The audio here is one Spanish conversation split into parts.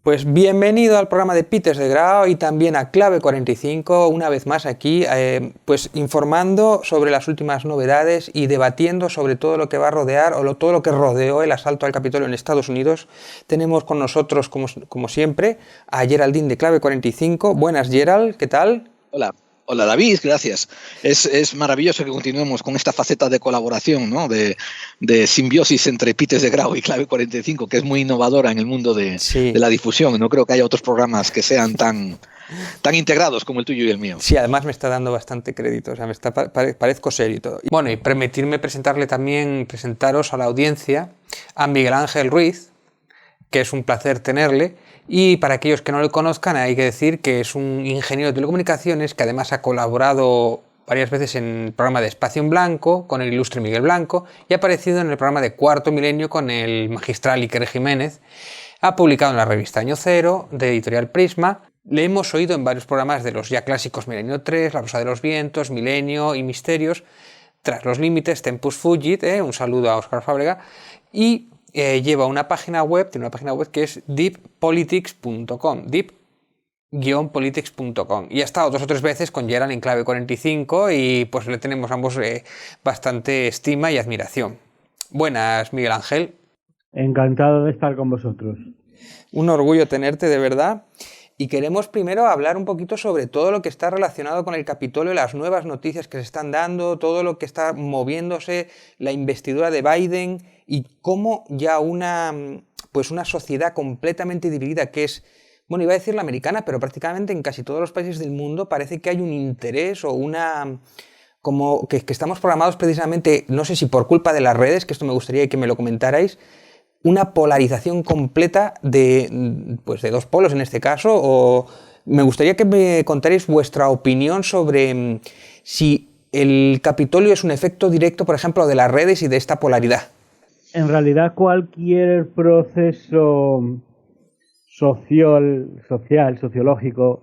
Pues bienvenido al programa de Pites de Grau y también a Clave 45, una vez más aquí, pues informando sobre las últimas novedades y debatiendo sobre todo lo que va a rodear todo lo que rodeó el asalto al Capitolio en Estados Unidos. Tenemos con nosotros, como siempre, a Geraldine de Clave 45. Buenas, Gerald, ¿qué tal? Hola. Hola David, gracias. Es maravilloso que continuemos con esta faceta de colaboración, ¿no? de simbiosis entre Pites de Grau y Clave 45, que es muy innovadora en el mundo de la difusión. No creo que haya otros programas que sean tan integrados como el tuyo y el mío. Sí, además me está dando bastante crédito, o sea, parezco serio y todo. Bueno, y permitirme presentaros a la audiencia a Miguel Ángel Ruiz, que es un placer tenerle. Y para aquellos que no lo conozcan, hay que decir que es un ingeniero de telecomunicaciones que además ha colaborado varias veces en el programa de Espacio en Blanco con el ilustre Miguel Blanco y ha aparecido en el programa de Cuarto Milenio con el magistral Iker Jiménez. Ha publicado en la revista Año Cero de Editorial Prisma. Le hemos oído en varios programas de los ya clásicos Milenio 3, La Rosa de los Vientos, Milenio y Misterios, Tras los Límites, Tempus Fugit, un saludo a Óscar Fábrega, y tiene una página web que es deeppolitics.com, deep-politics.com, y ha estado 2 o 3 veces con Gerald en Clave 45 y pues le tenemos ambos bastante estima y admiración. Buenas, Miguel Ángel. Encantado de estar con vosotros. Un orgullo tenerte, de verdad. Y queremos primero hablar un poquito sobre todo lo que está relacionado con el Capitolio, las nuevas noticias que se están dando, todo lo que está moviéndose, la investidura de Biden y cómo ya una sociedad completamente dividida que es, bueno, iba a decir la americana, pero prácticamente en casi todos los países del mundo parece que hay un interés o como que estamos programados precisamente, no sé si por culpa de las redes, que esto me gustaría que me lo comentarais, una polarización completa de 2 polos en este caso, o me gustaría que me contarais vuestra opinión sobre si el Capitolio es un efecto directo, por ejemplo, de las redes y de esta polaridad. En realidad cualquier proceso sociológico,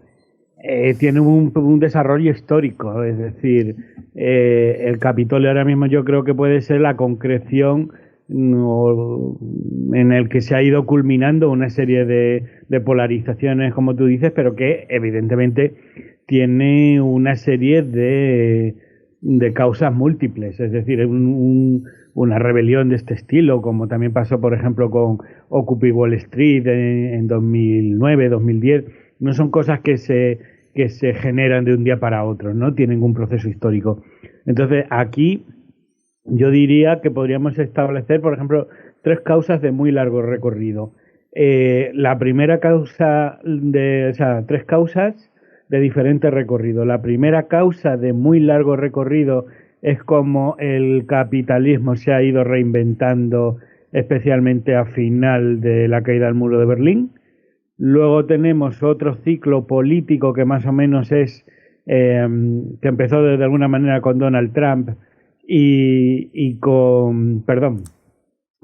tiene un desarrollo histórico, es decir, el Capitolio ahora mismo yo creo que puede ser la concreción en el que se ha ido culminando una serie de polarizaciones, como tú dices, pero que evidentemente tiene una serie de causas múltiples, es decir, una rebelión de este estilo, como también pasó, por ejemplo, con Occupy Wall Street en 2009, 2010, no son cosas que se generan de un día para otro, no tienen un proceso histórico. Entonces, aquí yo diría que podríamos establecer, por ejemplo, 3 causas de muy largo recorrido. La primera causa 3 causas de diferente recorrido. La primera causa de muy largo recorrido es como el capitalismo se ha ido reinventando, especialmente a final de la caída del muro de Berlín. Luego tenemos otro ciclo político que más o menos es que empezó de alguna manera con Donald Trump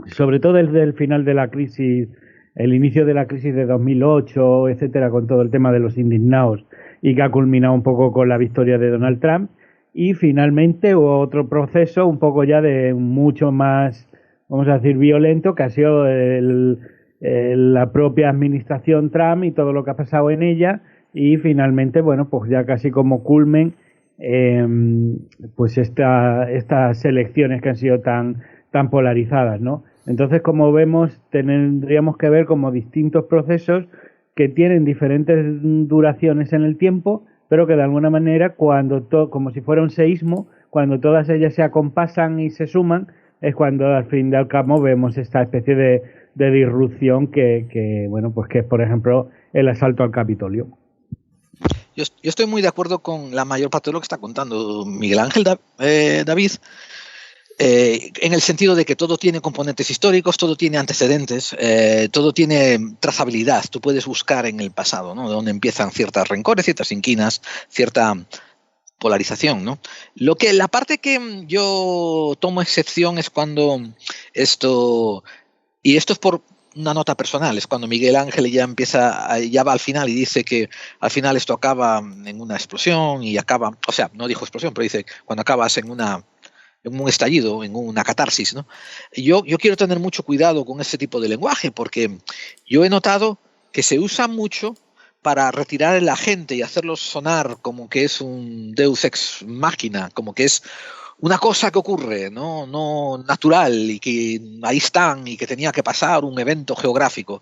sobre todo desde el final de la crisis, el inicio de la crisis de 2008, etcétera, con todo el tema de los indignados, y que ha culminado un poco con la victoria de Donald Trump. Y finalmente hubo otro proceso un poco ya de mucho más, vamos a decir, violento, que ha sido la propia administración Trump y todo lo que ha pasado en ella, y finalmente, bueno, pues ya casi como culmen, pues estas elecciones que han sido tan polarizadas, ¿no? Entonces, como vemos, tendríamos que ver como distintos procesos que tienen diferentes duraciones en el tiempo, pero que de alguna manera, como si fuera un seísmo, cuando todas ellas se acompasan y se suman, es cuando al fin y al cabo vemos esta especie de disrupción que bueno, pues que es, por ejemplo, el asalto al Capitolio. Yo estoy muy de acuerdo con la mayor parte de lo que está contando Miguel Ángel, David, en el sentido de que todo tiene componentes históricos, todo tiene antecedentes, todo tiene trazabilidad. Tú puedes buscar en el pasado, ¿no?, de dónde empiezan ciertas rencores, ciertas inquinas, cierta polarización, ¿no? La parte que yo tomo excepción es cuando esto es por una nota personal, es cuando Miguel Ángel ya va al final y dice que al final esto acaba en una explosión y acaba, o sea, no dijo explosión, pero dice cuando acabas en un estallido, en una catarsis, ¿no? Yo quiero tener mucho cuidado con este tipo de lenguaje, porque yo he notado que se usa mucho para retirar el agente y hacerlo sonar como que es un Deus ex machina, como que es una cosa que ocurre, no natural, y que ahí están y que tenía que pasar un evento geográfico.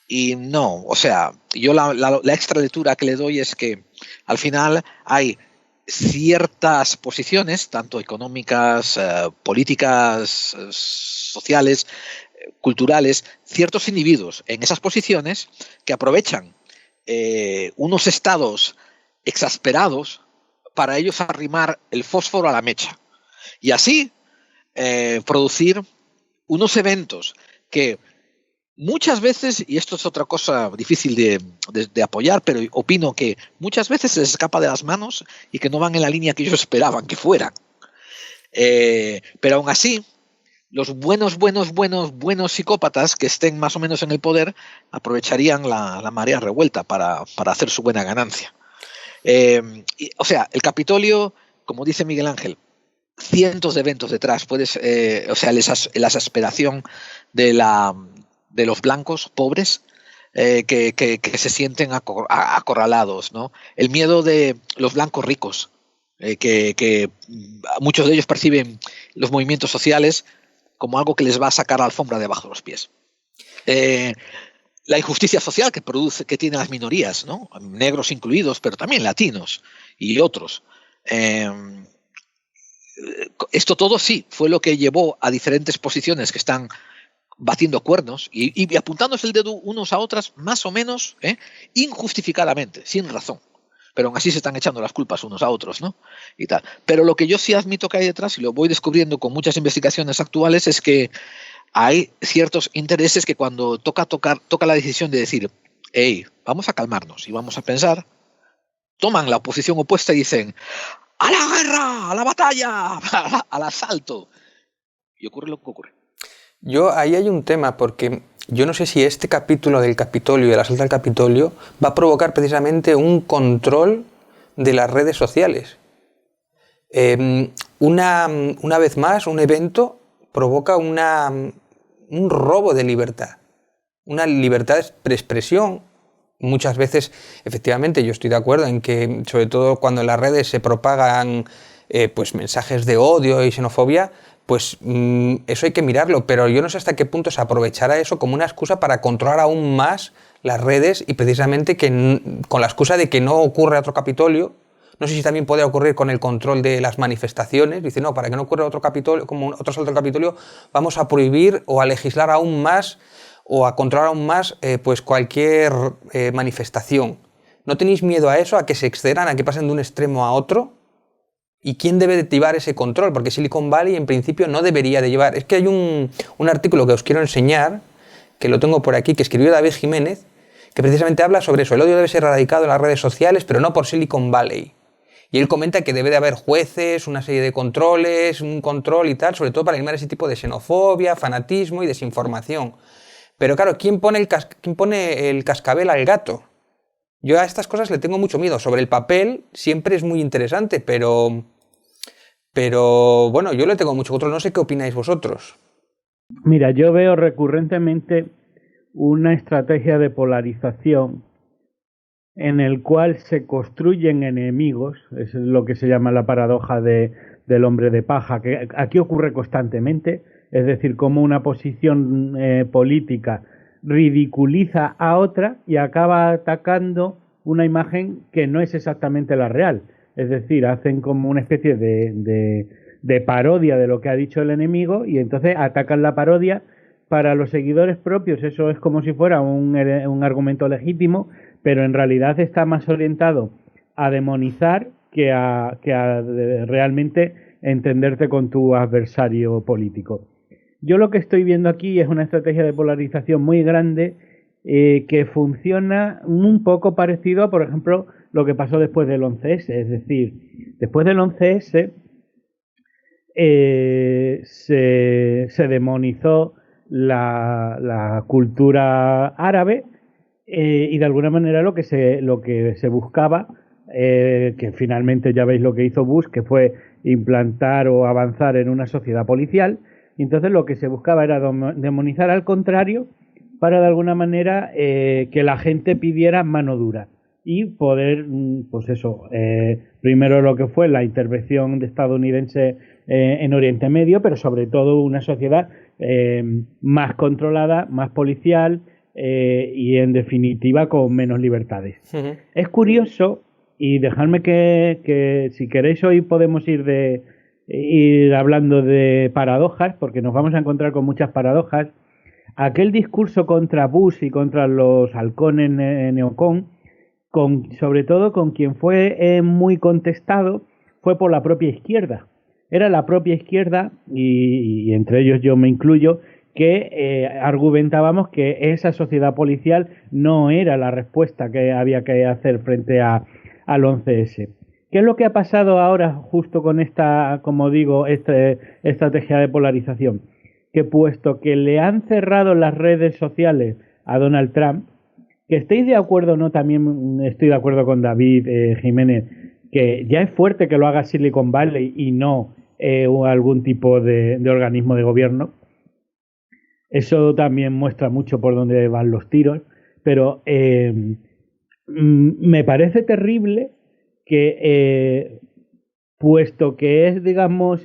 Y no, o sea, yo la extra lectura que le doy es que al final hay ciertas posiciones, tanto económicas, políticas, sociales, culturales, ciertos individuos en esas posiciones que aprovechan unos estados exasperados para ellos arrimar el fósforo a la mecha y así producir unos eventos que muchas veces, y esto es otra cosa difícil de apoyar, pero opino que muchas veces se les escapa de las manos y que no van en la línea que ellos esperaban que fueran. Pero aún así, los buenos psicópatas que estén más o menos en el poder aprovecharían la marea revuelta para hacer su buena ganancia. O sea, el Capitolio, como dice Miguel Ángel, cientos de eventos detrás. O sea, la exasperación de los blancos pobres que se sienten acorralados, ¿no? El miedo de los blancos ricos, que muchos de ellos perciben los movimientos sociales como algo que les va a sacar la alfombra debajo de los pies. La injusticia social que tienen las minorías, ¿no? Negros incluidos, pero también latinos y otros. Esto todo sí fue lo que llevó a diferentes posiciones que están batiendo cuernos y apuntándose el dedo unos a otras más o menos injustificadamente, sin razón. Pero aún así se están echando las culpas unos a otros, ¿no? Y tal. Pero lo que yo sí admito que hay detrás, y lo voy descubriendo con muchas investigaciones actuales, es que hay ciertos intereses que cuando toca la decisión de decir, hey, vamos a calmarnos y vamos a pensar, toman la posición opuesta y dicen, ¡a la guerra! ¡A la batalla! ¡Al asalto! Y ocurre lo que ocurre. Ahí hay un tema, porque yo no sé si este capítulo del Capitolio y el asalto al Capitolio va a provocar precisamente un control de las redes sociales. Una vez más, un evento provoca un robo de libertad, una libertad de expresión. Muchas veces, efectivamente, yo estoy de acuerdo en que, sobre todo cuando en las redes se propagan pues mensajes de odio y xenofobia, pues eso hay que mirarlo, pero yo no sé hasta qué punto se aprovechará eso como una excusa para controlar aún más las redes y precisamente con la excusa de que no ocurre otro Capitolio. No sé si también puede ocurrir con el control de las manifestaciones. Dice, no, para que no ocurra otro Capitolio, como otro asalto al Capitolio, vamos a prohibir o a legislar aún más o a controlar aún más pues cualquier manifestación. ¿No tenéis miedo a eso, a que se excedan, a que pasen de un extremo a otro? ¿Y quién debe de llevar ese control? Porque Silicon Valley en principio no debería de llevar. Es que hay un artículo que os quiero enseñar, que lo tengo por aquí, que escribió David Jiménez, que precisamente habla sobre eso. El odio debe ser erradicado en las redes sociales, pero no por Silicon Valley. Y él comenta que debe de haber jueces, una serie de controles, un control y tal, sobre todo para eliminar ese tipo de xenofobia, fanatismo y desinformación. Pero claro, ¿quién pone el cascabel al gato? Yo a estas cosas le tengo mucho miedo. Sobre el papel siempre es muy interesante, pero bueno, yo le tengo mucho control. No sé qué opináis vosotros. Mira, yo veo recurrentemente una estrategia de polarización en el cual se construyen enemigos, es lo que se llama la paradoja del hombre de paja, que aquí ocurre constantemente, es decir, como una posición política ridiculiza a otra y acaba atacando una imagen que no es exactamente la real. Es decir, hacen como una especie de parodia de lo que ha dicho el enemigo y entonces atacan la parodia. Para los seguidores propios eso es como si fuera un argumento legítimo, pero en realidad está más orientado a demonizar que a realmente entenderte con tu adversario político. Yo lo que estoy viendo aquí es una estrategia de polarización muy grande que funciona un poco parecido a, por ejemplo, lo que pasó después del 11S. Es decir, después del 11S se demonizó la cultura árabe y de alguna manera lo que se buscaba, que finalmente ya veis lo que hizo Bush, que fue implantar o avanzar en una sociedad policial. Y entonces lo que se buscaba era demonizar al contrario para de alguna manera que la gente pidiera mano dura y poder, pues eso, primero lo que fue la intervención estadounidense en Oriente Medio, pero sobre todo una sociedad más controlada, más policial y en definitiva con menos libertades. Uh-huh. Es curioso, y dejadme que si queréis hoy podemos ir hablando de paradojas, porque nos vamos a encontrar con muchas paradojas. Aquel discurso contra Bush y contra los halcones neocon, sobre todo con quien fue muy contestado, fue por la propia izquierda. Era la propia izquierda, y entre ellos yo me incluyo, que argumentábamos que esa sociedad policial no era la respuesta que había que hacer frente al 11S. ¿Qué es lo que ha pasado ahora justo con esta, como digo, estrategia de polarización? Que puesto que le han cerrado las redes sociales a Donald Trump, que estéis de acuerdo o no, también estoy de acuerdo con David Jiménez, que ya es fuerte que lo haga Silicon Valley y no algún tipo de organismo de gobierno. Eso también muestra mucho por dónde van los tiros, pero me parece terrible que, puesto que es, digamos,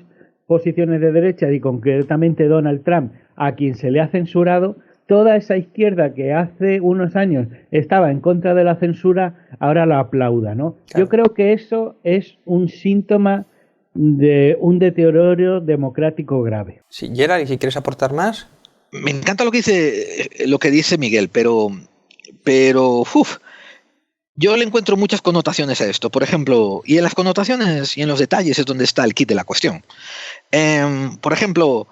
posiciones de derecha y concretamente Donald Trump, a quien se le ha censurado, toda esa izquierda que hace unos años estaba en contra de la censura, ahora la aplauda, ¿no? Claro. Yo creo que eso es un síntoma de un deterioro democrático grave. Sí, Gerard, ¿y quieres aportar más? Me encanta lo que dice Miguel, pero yo le encuentro muchas connotaciones a esto. Por ejemplo, y en las connotaciones y en los detalles es donde está el kit de la cuestión. Por ejemplo,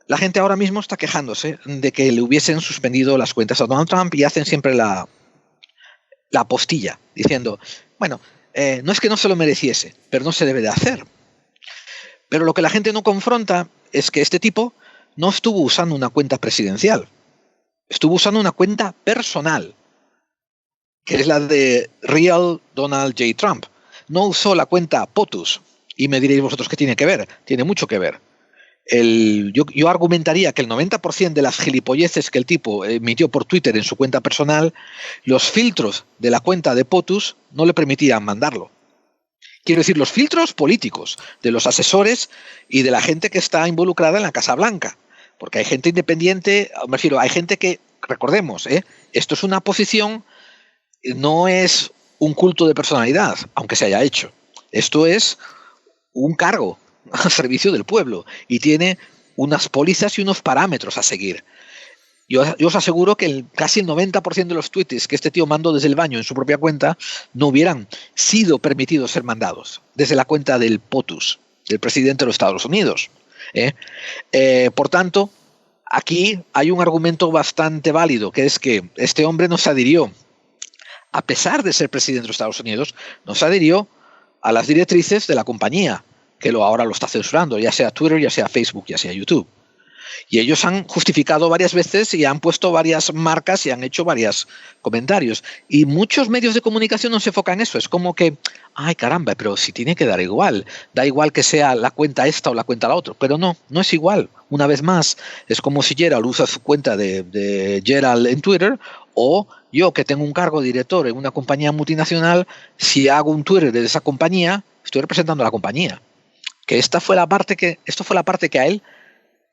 la gente ahora mismo está quejándose de que le hubiesen suspendido las cuentas a Donald Trump y hacen siempre la postilla, diciendo, bueno, no es que no se lo mereciese, pero no se debe de hacer. Pero lo que la gente no confronta es que este tipo no estuvo usando una cuenta presidencial, estuvo usando una cuenta personal, que es la de Real Donald J. Trump. No usó la cuenta POTUS. Y me diréis vosotros qué tiene que ver. Tiene mucho que ver. Yo argumentaría que el 90% de las gilipolleces que el tipo emitió por Twitter en su cuenta personal, los filtros de la cuenta de POTUS no le permitían mandarlo. Quiero decir, los filtros políticos de los asesores y de la gente que está involucrada en la Casa Blanca. Porque hay gente independiente, me refiero, hay gente que, recordemos, esto es una posición, no es un culto de personalidad, aunque se haya hecho. Esto es un cargo al servicio del pueblo y tiene unas pólizas y unos parámetros a seguir. Yo os aseguro que casi el 90% de los tweets que este tío mandó desde el baño en su propia cuenta no hubieran sido permitidos ser mandados desde la cuenta del POTUS, del presidente de los Estados Unidos. Por tanto, aquí hay un argumento bastante válido, que es que este hombre no se adhirió, a pesar de ser presidente de los Estados Unidos, no se adhirió a las directrices de la compañía, que ahora lo está censurando, ya sea Twitter, ya sea Facebook, ya sea YouTube. Y ellos han justificado varias veces y han puesto varias marcas y han hecho varios comentarios. Y muchos medios de comunicación no se enfocan en eso. Es como que, ay caramba, pero si tiene que dar igual. Da igual que sea la cuenta esta o la cuenta la otra. Pero no es igual. Una vez más, es como si Gerald usa su cuenta de Gerald en Twitter, o yo, que tengo un cargo de director en una compañía multinacional, si hago un Twitter de esa compañía, estoy representando a la compañía. Que esto fue la parte que a él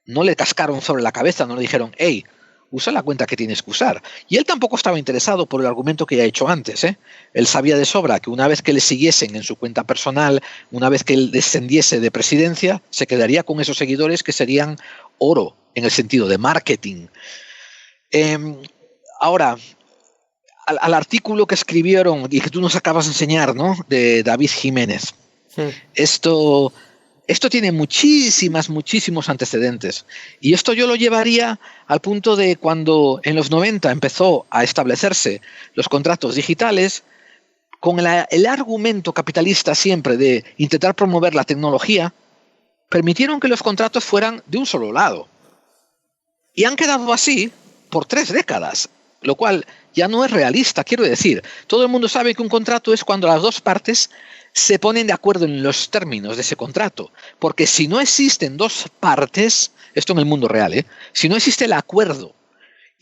no le cascaron sobre la cabeza, no le dijeron, hey, usa la cuenta que tienes que usar. Y él tampoco estaba interesado por el argumento que ya he hecho antes. Él sabía de sobra que una vez que le siguiesen en su cuenta personal, una vez que él descendiese de presidencia, se quedaría con esos seguidores que serían oro en el sentido de marketing. Ahora, al artículo que escribieron y que tú nos acabas de enseñar, ¿no?, de David Jiménez, Esto tiene muchísimos antecedentes. Y esto yo lo llevaría al punto de cuando en los 90 empezó a establecerse los contratos digitales, con el argumento capitalista siempre de intentar promover la tecnología, permitieron que los contratos fueran de un solo lado. Y han quedado así por 3 décadas, lo cual ya no es realista. Quiero decir, todo el mundo sabe que un contrato es cuando las dos partes se ponen de acuerdo en los términos de ese contrato. Porque si no existen dos partes, esto en el mundo real, si no existe el acuerdo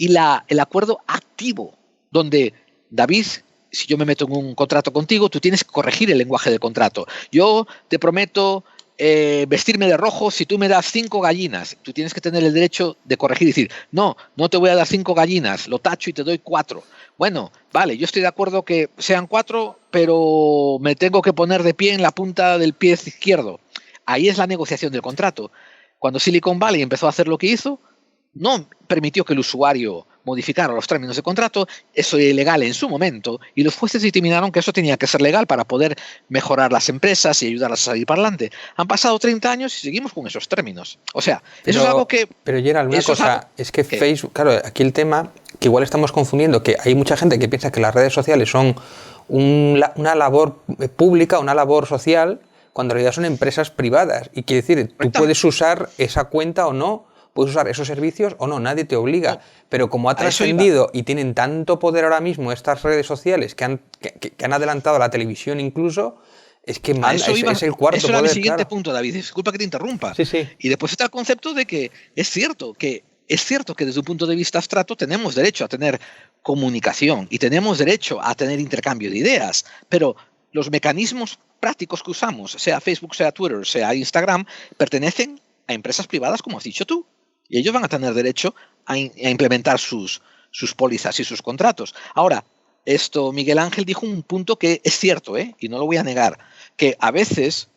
y el acuerdo activo, donde David, si yo me meto en un contrato contigo, tú tienes que corregir el lenguaje del contrato. Yo te prometo vestirme de rojo si tú me das 5 gallinas. Tú tienes que tener el derecho de corregir y decir, no te voy a dar 5 gallinas, lo tacho y te doy 4. Bueno, vale, yo estoy de acuerdo que sean 4, pero me tengo que poner de pie en la punta del pie izquierdo. Ahí es la negociación del contrato. Cuando Silicon Valley empezó a hacer lo que hizo, no permitió que el usuario modificara los términos de contrato. Eso era ilegal en su momento, y los jueces determinaron que eso tenía que ser legal para poder mejorar las empresas y ayudarlas a salir para adelante. Han pasado 30 años y seguimos con esos términos. O sea, eso es algo que... Pero Gerald, una cosa, es que Facebook, claro, aquí el tema, que igual estamos confundiendo, que hay mucha gente que piensa que las redes sociales son una labor pública, una labor social, cuando en realidad son empresas privadas. Y quiere decir, tú puedes usar esa cuenta o no, puedes usar esos servicios o no, nadie te obliga. No, pero como ha trascendido y tienen tanto poder ahora mismo estas redes sociales que han adelantado a la televisión incluso, es que es el cuarto eso poder. Era mi siguiente punto, David. Disculpa que te interrumpa. Sí. Y después está el concepto de que es cierto que desde un punto de vista abstracto tenemos derecho a tener comunicación y tenemos derecho a tener intercambio de ideas, pero los mecanismos prácticos que usamos, sea Facebook, sea Twitter, sea Instagram, pertenecen a empresas privadas, como has dicho tú. Y ellos van a tener derecho a implementar sus pólizas y sus contratos. Ahora, Miguel Ángel dijo un punto que es cierto, y no lo voy a negar, que a veces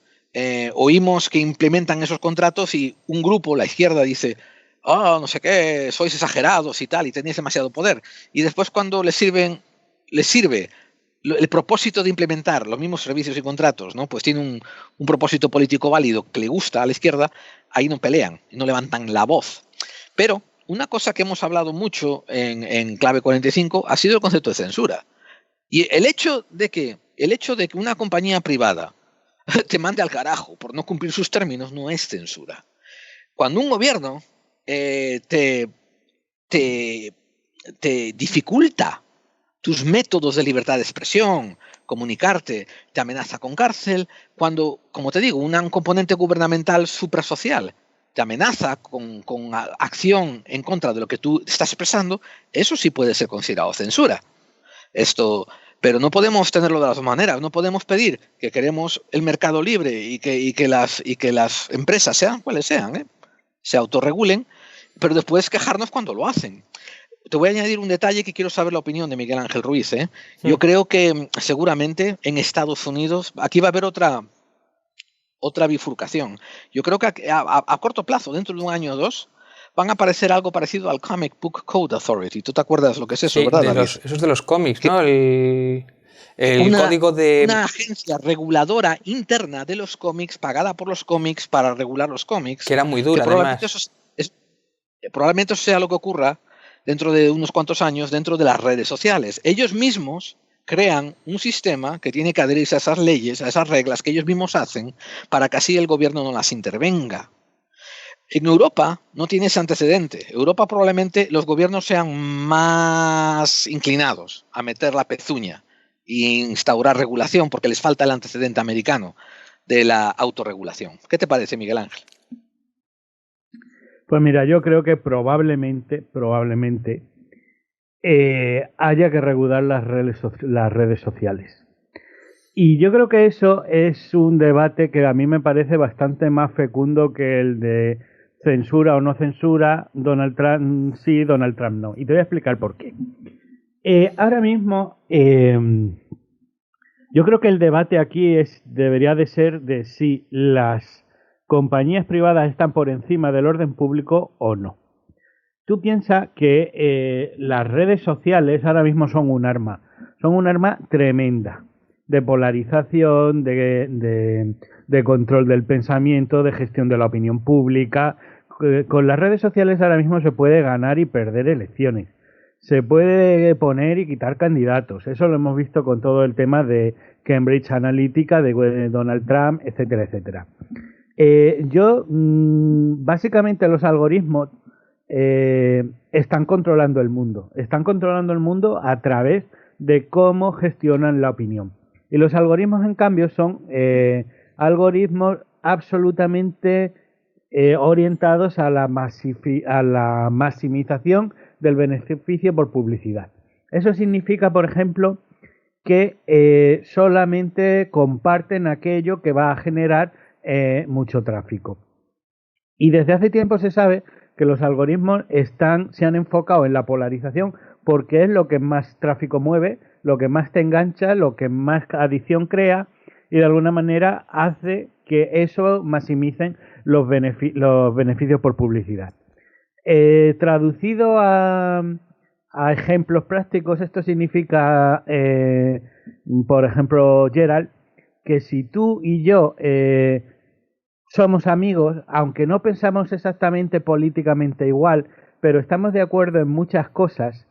oímos que implementan esos contratos y un grupo, la izquierda, dice, no sé qué, sois exagerados y tal, y tenéis demasiado poder. Y después cuando les sirve el propósito de implementar los mismos servicios y contratos, ¿no? Pues tiene un propósito político válido que le gusta a la izquierda, ahí no pelean, no levantan la voz. Pero una cosa que hemos hablado mucho en Clave 45 ha sido el concepto de censura. Y el hecho de que una compañía privada te mande al carajo por no cumplir sus términos no es censura. Cuando un gobierno te dificulta tus métodos de libertad de expresión, comunicarte, te amenaza con cárcel, cuando, como te digo, un componente gubernamental suprasocial te amenaza con acción en contra de lo que tú estás expresando, eso sí puede ser considerado censura. Pero no podemos tenerlo de las dos maneras. No podemos pedir que queremos el mercado libre y que las empresas, sean cuales sean, se autorregulen, pero después quejarnos cuando lo hacen. Te voy a añadir un detalle que quiero saber la opinión de Miguel Ángel Ruiz. Sí. Yo creo que seguramente en Estados Unidos aquí va a haber otra bifurcación. Yo creo que a corto plazo, dentro de un año o dos, van a aparecer algo parecido al Comic Book Code Authority. ¿Tú te acuerdas lo que es eso, verdad? Eso es de los cómics, ¿no? El código de... Una agencia reguladora interna de los cómics, pagada por los cómics para regular los cómics. Que era muy dura, probablemente probablemente eso sea lo que ocurra dentro de unos cuantos años dentro de las redes sociales. Ellos mismos crean un sistema que tiene que adherirse a esas leyes, a esas reglas que ellos mismos hacen, para que así el gobierno no las intervenga. En Europa no tiene ese antecedente. Europa probablemente los gobiernos sean más inclinados a meter la pezuña e instaurar regulación porque les falta el antecedente americano de la autorregulación. ¿Qué te parece, Miguel Ángel? Pues mira, yo creo que probablemente haya que regular las redes sociales. Y yo creo que eso es un debate que a mí me parece bastante más fecundo que el de censura o no censura, Donald Trump sí, Donald Trump no. Y te voy a explicar por qué. Ahora mismo, yo creo que el debate aquí debería de ser de si las compañías privadas están por encima del orden público o no. Tú piensas que las redes sociales ahora mismo son un arma tremenda de polarización, de control del pensamiento, de gestión de la opinión pública. Con las redes sociales ahora mismo se puede ganar y perder elecciones. Se puede poner y quitar candidatos. Eso lo hemos visto con todo el tema de Cambridge Analytica, de Donald Trump, etcétera, etcétera. Básicamente los algoritmos están controlando el mundo. Están controlando el mundo a través de cómo gestionan la opinión. Y los algoritmos, en cambio, son algoritmos absolutamente orientados a la maximización del beneficio por publicidad. Eso significa, por ejemplo, que solamente comparten aquello que va a generar mucho tráfico. Y desde hace tiempo se sabe que los algoritmos se han enfocado en la polarización porque es lo que más tráfico mueve, lo que más te engancha, lo que más adicción crea y de alguna manera hace que eso maximicen los beneficios por publicidad. Traducido a ejemplos prácticos, esto significa, por ejemplo, Gerald, que si tú y yo somos amigos, aunque no pensamos exactamente políticamente igual, pero estamos de acuerdo en muchas cosas,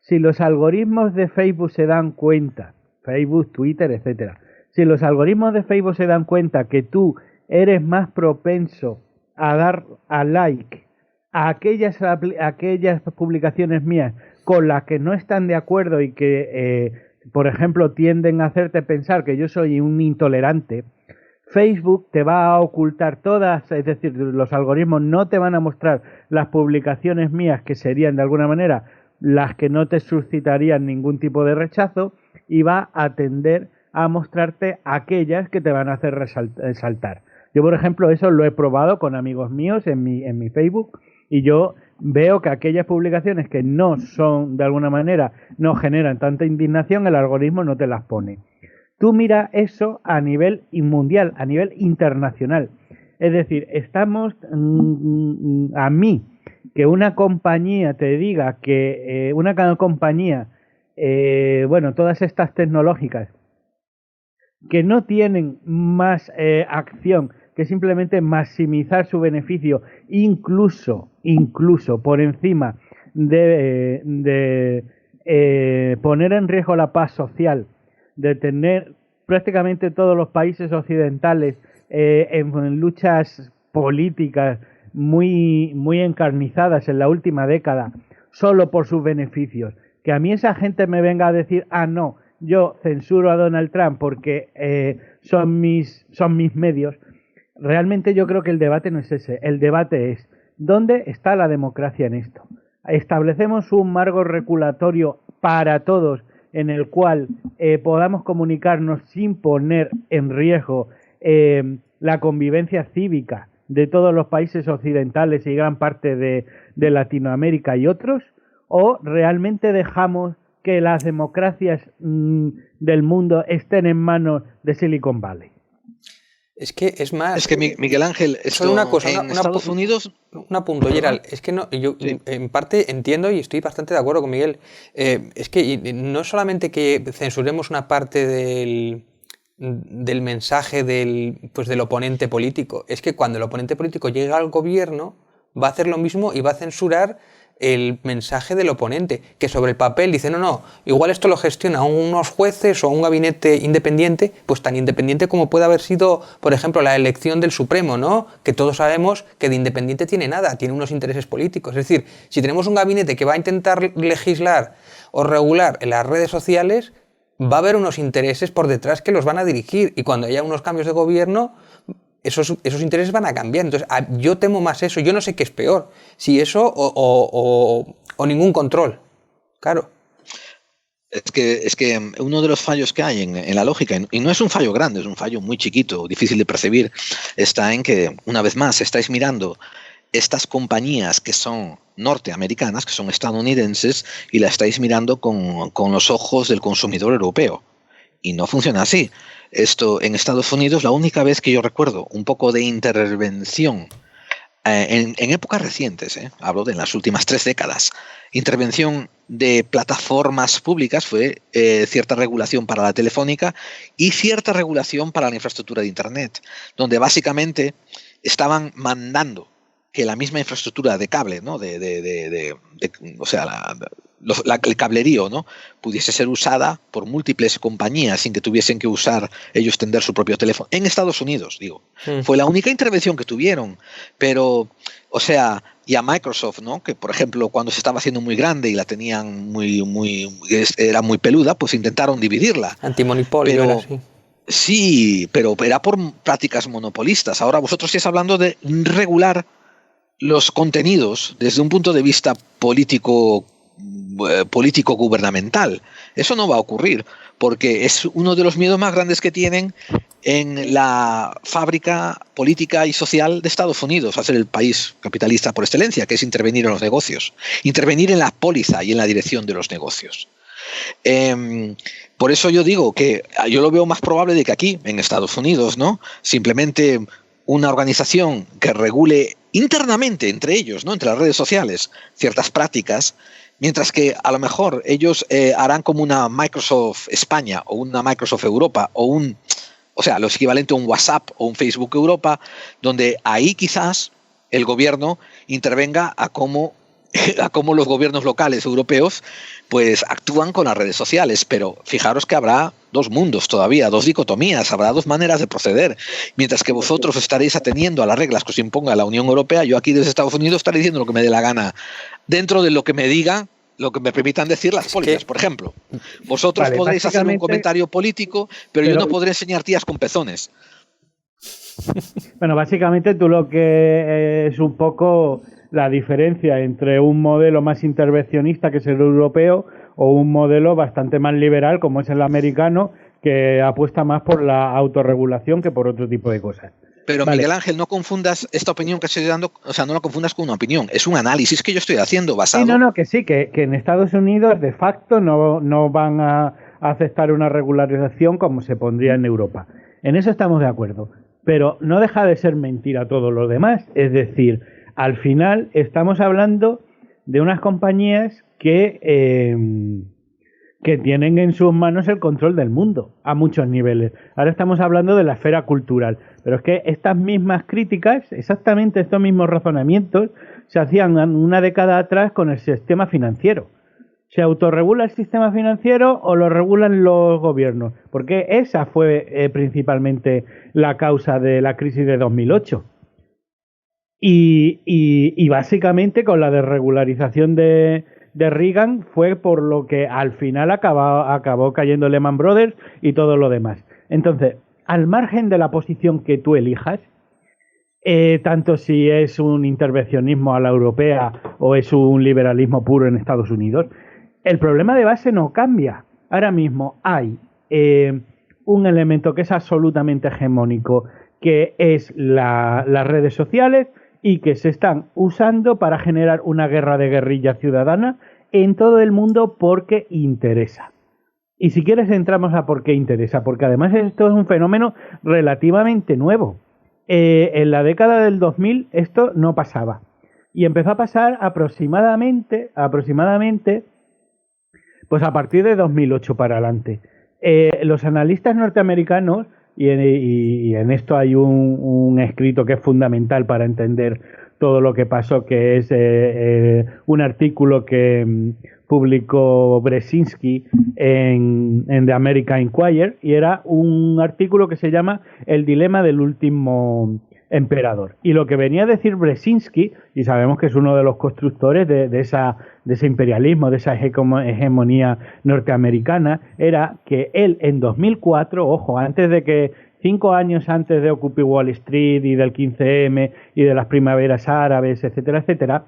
si los algoritmos de Facebook se dan cuenta, Facebook, Twitter, etcétera, si los algoritmos de Facebook se dan cuenta que tú eres más propenso a dar a like a aquellas publicaciones mías con las que no están de acuerdo y que, por ejemplo, tienden a hacerte pensar que yo soy un intolerante, Facebook te va a ocultar todas, es decir, los algoritmos no te van a mostrar las publicaciones mías que serían de alguna manera las que no te suscitarían ningún tipo de rechazo y va a tender a mostrarte aquellas que te van a hacer resaltar. Yo, por ejemplo, eso lo he probado con amigos míos en mi Facebook y yo veo que aquellas publicaciones que no son, de alguna manera, no generan tanta indignación, el algoritmo no te las pone. Tú mira eso a nivel mundial, a nivel internacional. Es decir, estamos a mí que una compañía te diga que una compañía, todas estas tecnológicas que no tienen más acción que simplemente maximizar su beneficio, incluso por encima de poner en riesgo la paz social, de tener prácticamente todos los países occidentales en luchas políticas muy encarnizadas en la última década, solo por sus beneficios. Que a mí esa gente me venga a decir, no, yo censuro a Donald Trump porque son mis medios. Realmente yo creo que el debate no es ese. El debate es, ¿dónde está la democracia en esto? ¿Establecemos un marco regulatorio para todos en el cual podamos comunicarnos sin poner en riesgo la convivencia cívica de todos los países occidentales y gran parte de Latinoamérica y otros? ¿O realmente dejamos que las democracias del mundo estén en manos de Silicon Valley? Es que es más... Es que Miguel Ángel, solo una cosa, en Estados Unidos... Un apunto, Gerald. Es que no, yo sí, en parte entiendo y estoy bastante de acuerdo con Miguel. Es que no solamente que censuremos una parte del mensaje del oponente político, es que cuando el oponente político llega al gobierno va a hacer lo mismo y va a censurar el mensaje del oponente, que sobre el papel dice, no, igual esto lo gestiona unos jueces o un gabinete independiente, pues tan independiente como puede haber sido, por ejemplo, la elección del Supremo, ¿no? Que todos sabemos que de independiente tiene nada, tiene unos intereses políticos. Es decir, si tenemos un gabinete que va a intentar legislar o regular en las redes sociales, va a haber unos intereses por detrás que los van a dirigir, y cuando haya unos cambios de gobierno, esos intereses van a cambiar. Entonces, yo temo más eso. Yo no sé qué es peor, si eso o ningún control. Claro. Es que uno de los fallos que hay en la lógica, y no es un fallo grande, es un fallo muy chiquito, difícil de percibir, está en que, una vez más, estáis mirando estas compañías que son norteamericanas, que son estadounidenses, y la estáis mirando con los ojos del consumidor europeo. Y no funciona así. Esto en Estados Unidos, la única vez que yo recuerdo un poco de intervención en épocas recientes, hablo de las últimas 3 décadas, intervención de plataformas públicas fue cierta regulación para la telefónica y cierta regulación para la infraestructura de Internet, donde básicamente estaban mandando que la misma infraestructura de cable, ¿no? O sea, el cablerío, ¿no? Pudiese ser usada por múltiples compañías sin que tuviesen que usar ellos tender su propio teléfono. En Estados Unidos, digo. Fue la única intervención que tuvieron. Pero, o sea, y a Microsoft, ¿no? Que, por ejemplo, cuando se estaba haciendo muy grande y la tenían era muy peluda, pues intentaron dividirla. Antimonopolio era así. Sí, pero era por prácticas monopolistas. Ahora vosotros estáis hablando de regular los contenidos desde un punto de vista político gubernamental. Eso no va a ocurrir, porque es uno de los miedos más grandes que tienen en la fábrica política y social de Estados Unidos, a ser el país capitalista por excelencia, que es intervenir en los negocios, intervenir en la póliza y en la dirección de los negocios. Por eso yo digo que yo lo veo más probable de que aquí, en Estados Unidos, ¿no? Simplemente una organización que regule internamente entre ellos, ¿no? Entre las redes sociales, ciertas prácticas, mientras que a lo mejor ellos harán como una Microsoft España o una Microsoft Europa o sea, lo equivalente a un WhatsApp o un Facebook Europa, donde ahí quizás el gobierno intervenga a cómo los gobiernos locales europeos pues actúan con las redes sociales. Pero fijaros que habrá dos mundos todavía, dos dicotomías, habrá dos maneras de proceder. Mientras que vosotros estaréis atendiendo a las reglas que os imponga la Unión Europea, yo aquí desde Estados Unidos estaré diciendo lo que me dé la gana, dentro de lo que me diga, lo que me permitan decir las pólizas, por ejemplo. Vosotros podréis hacer un comentario político, pero yo no podré enseñar tías con pezones. Bueno, básicamente tú lo que es un poco la diferencia entre un modelo más intervencionista, que es el europeo, o un modelo bastante más liberal, como es el americano, que apuesta más por la autorregulación que por otro tipo de cosas. Pero vale. Miguel Ángel, no confundas esta opinión que estoy dando, o sea, no la confundas con una opinión, es un análisis que yo estoy haciendo basado... Sí, que en Estados Unidos de facto no van a aceptar una regularización como se pondría en Europa. En eso estamos de acuerdo. Pero no deja de ser mentira todo lo demás. Es decir, al final estamos hablando de unas compañías que tienen en sus manos el control del mundo a muchos niveles. Ahora estamos hablando de la esfera cultural. Pero es que estas mismas críticas, exactamente estos mismos razonamientos, se hacían una década atrás con el sistema financiero. ¿Se autorregula el sistema financiero o lo regulan los gobiernos? Porque esa fue principalmente la causa de la crisis de 2008. Y básicamente con la desregularización de Reagan fue por lo que al final acabó cayendo Lehman Brothers y todo lo demás. Entonces, al margen de la posición que tú elijas, tanto si es un intervencionismo a la europea o es un liberalismo puro en Estados Unidos, el problema de base no cambia. Ahora mismo hay un elemento que es absolutamente hegemónico, que es las redes sociales, y que se están usando para generar una guerra de guerrilla ciudadana en todo el mundo porque interesa. Y si quieres entramos a por qué interesa, porque además esto es un fenómeno relativamente nuevo. En la década del 2000 esto no pasaba. Y empezó a pasar aproximadamente pues a partir de 2008 para adelante. Los analistas norteamericanos, y en esto hay un escrito que es fundamental para entender todo lo que pasó, que es un artículo que publicó Brzezinski en The American Inquirer, y era un artículo que se llama El dilema del último emperador. Y lo que venía a decir Brzezinski, y sabemos que es uno de los constructores de ese imperialismo, de esa hegemonía norteamericana, era que él en 2004, ojo, 5 años antes de Occupy Wall Street y del 15M y de las primaveras árabes, etcétera, etcétera,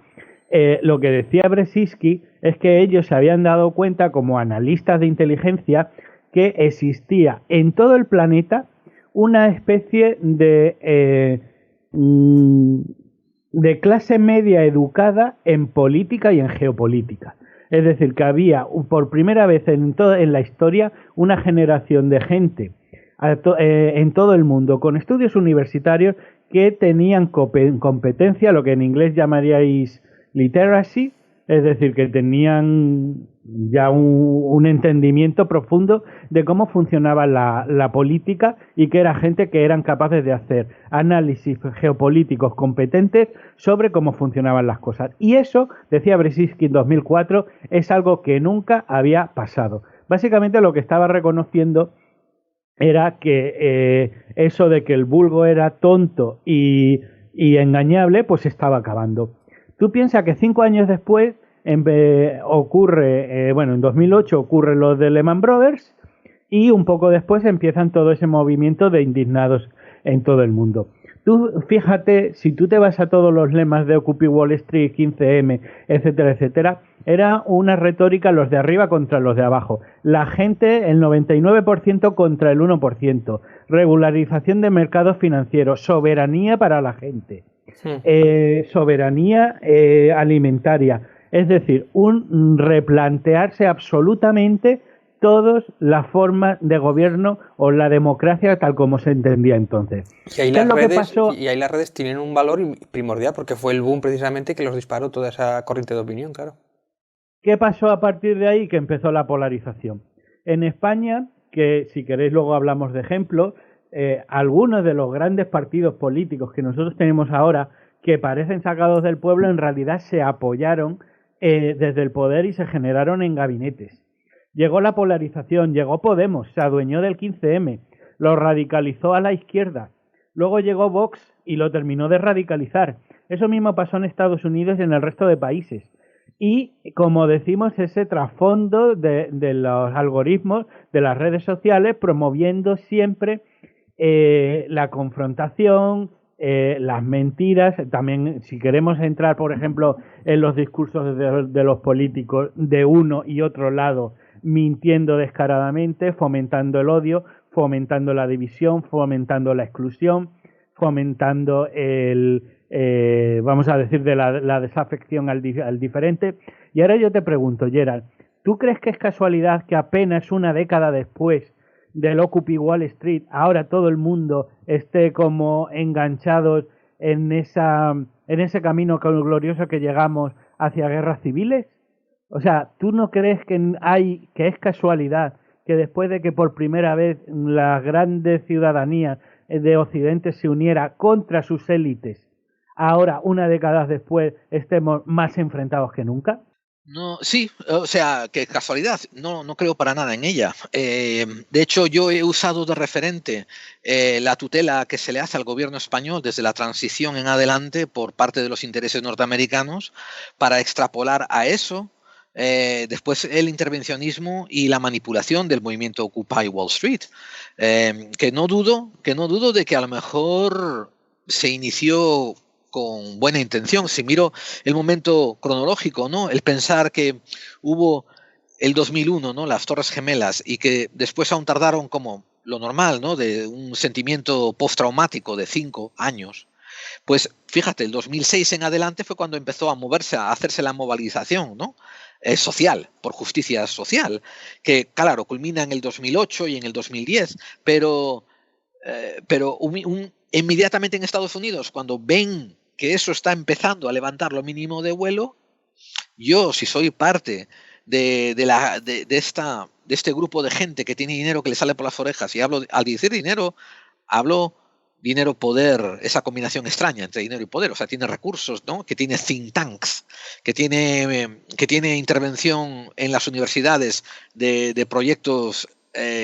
lo que decía Brzezinski es que ellos se habían dado cuenta, como analistas de inteligencia, que existía en todo el planeta una especie de clase media educada en política y en geopolítica. Es decir, que había por primera vez en la historia una generación de gente en todo el mundo con estudios universitarios que tenían competencia, lo que en inglés llamaríais literacy, es decir, que tenían ya un entendimiento profundo de cómo funcionaba la política, y que era gente que eran capaces de hacer análisis geopolíticos competentes sobre cómo funcionaban las cosas. Y eso, decía Brzezinski en 2004, es algo que nunca había pasado. Básicamente lo que estaba reconociendo era que eso de que el vulgo era tonto y engañable, pues estaba acabando. Tú piensas que 5 años después ocurre, en 2008 ocurre lo de Lehman Brothers, y un poco después empiezan todo ese movimiento de indignados en todo el mundo. Tú fíjate, si tú te vas a todos los lemas de Occupy Wall Street, 15M, etcétera, etcétera, era una retórica los de arriba contra los de abajo. La gente, el 99% contra el 1%. Regularización de mercados financieros, soberanía para la gente, soberanía alimentaria. Es decir, un replantearse absolutamente todas las formas de gobierno o la democracia tal como se entendía entonces. Y ahí, las redes tienen un valor primordial porque fue el boom precisamente que los disparó toda esa corriente de opinión, claro. ¿Qué pasó a partir de ahí? Que empezó la polarización. En España, que si queréis luego hablamos de ejemplos, algunos de los grandes partidos políticos que nosotros tenemos ahora, que parecen sacados del pueblo, en realidad se apoyaron desde el poder y se generaron en gabinetes. Llegó la polarización, llegó Podemos, se adueñó del 15M, lo radicalizó a la izquierda. Luego llegó Vox y lo terminó de radicalizar. Eso mismo pasó en Estados Unidos y en el resto de países. Y, como decimos, ese trasfondo de los algoritmos de las redes sociales promoviendo siempre la confrontación, las mentiras. También, si queremos entrar, por ejemplo, en los discursos de los políticos de uno y otro lado, mintiendo descaradamente, fomentando el odio, fomentando la división, fomentando la exclusión, fomentando vamos a decir, de la desafección al diferente. Y ahora yo te pregunto, Gerald, ¿tú crees que es casualidad que apenas una década después del Occupy Wall Street, ahora todo el mundo esté como enganchados en ese camino glorioso que llegamos hacia guerras civiles? O sea, ¿tú no crees que es casualidad que después de que por primera vez la grande ciudadanía de Occidente se uniera contra sus élites, ahora, una década después, estemos más enfrentados que nunca? No, sí, o sea, que casualidad, no creo para nada en ella. De hecho, yo he usado de referente la tutela que se le hace al gobierno español desde la transición en adelante por parte de los intereses norteamericanos para extrapolar a eso después el intervencionismo y la manipulación del movimiento Occupy Wall Street, que no dudo de que a lo mejor se inició con buena intención. Si miro el momento cronológico, ¿no? El pensar que hubo el 2001, ¿no? Las Torres Gemelas, y que después aún tardaron como lo normal, ¿no? De un sentimiento postraumático de 5 años. Pues fíjate, el 2006 en adelante fue cuando empezó a moverse, a hacerse la movilización, ¿no? Social, por justicia social, que claro, culmina en el 2008 y en el 2010, pero inmediatamente en Estados Unidos, cuando ven que eso está empezando a levantar lo mínimo de vuelo, yo, si soy parte de este grupo de gente que tiene dinero que le sale por las orejas, y al decir dinero, hablo dinero, poder, esa combinación extraña entre dinero y poder, o sea, tiene recursos, ¿no? Que tiene think tanks, que tiene intervención en las universidades de proyectos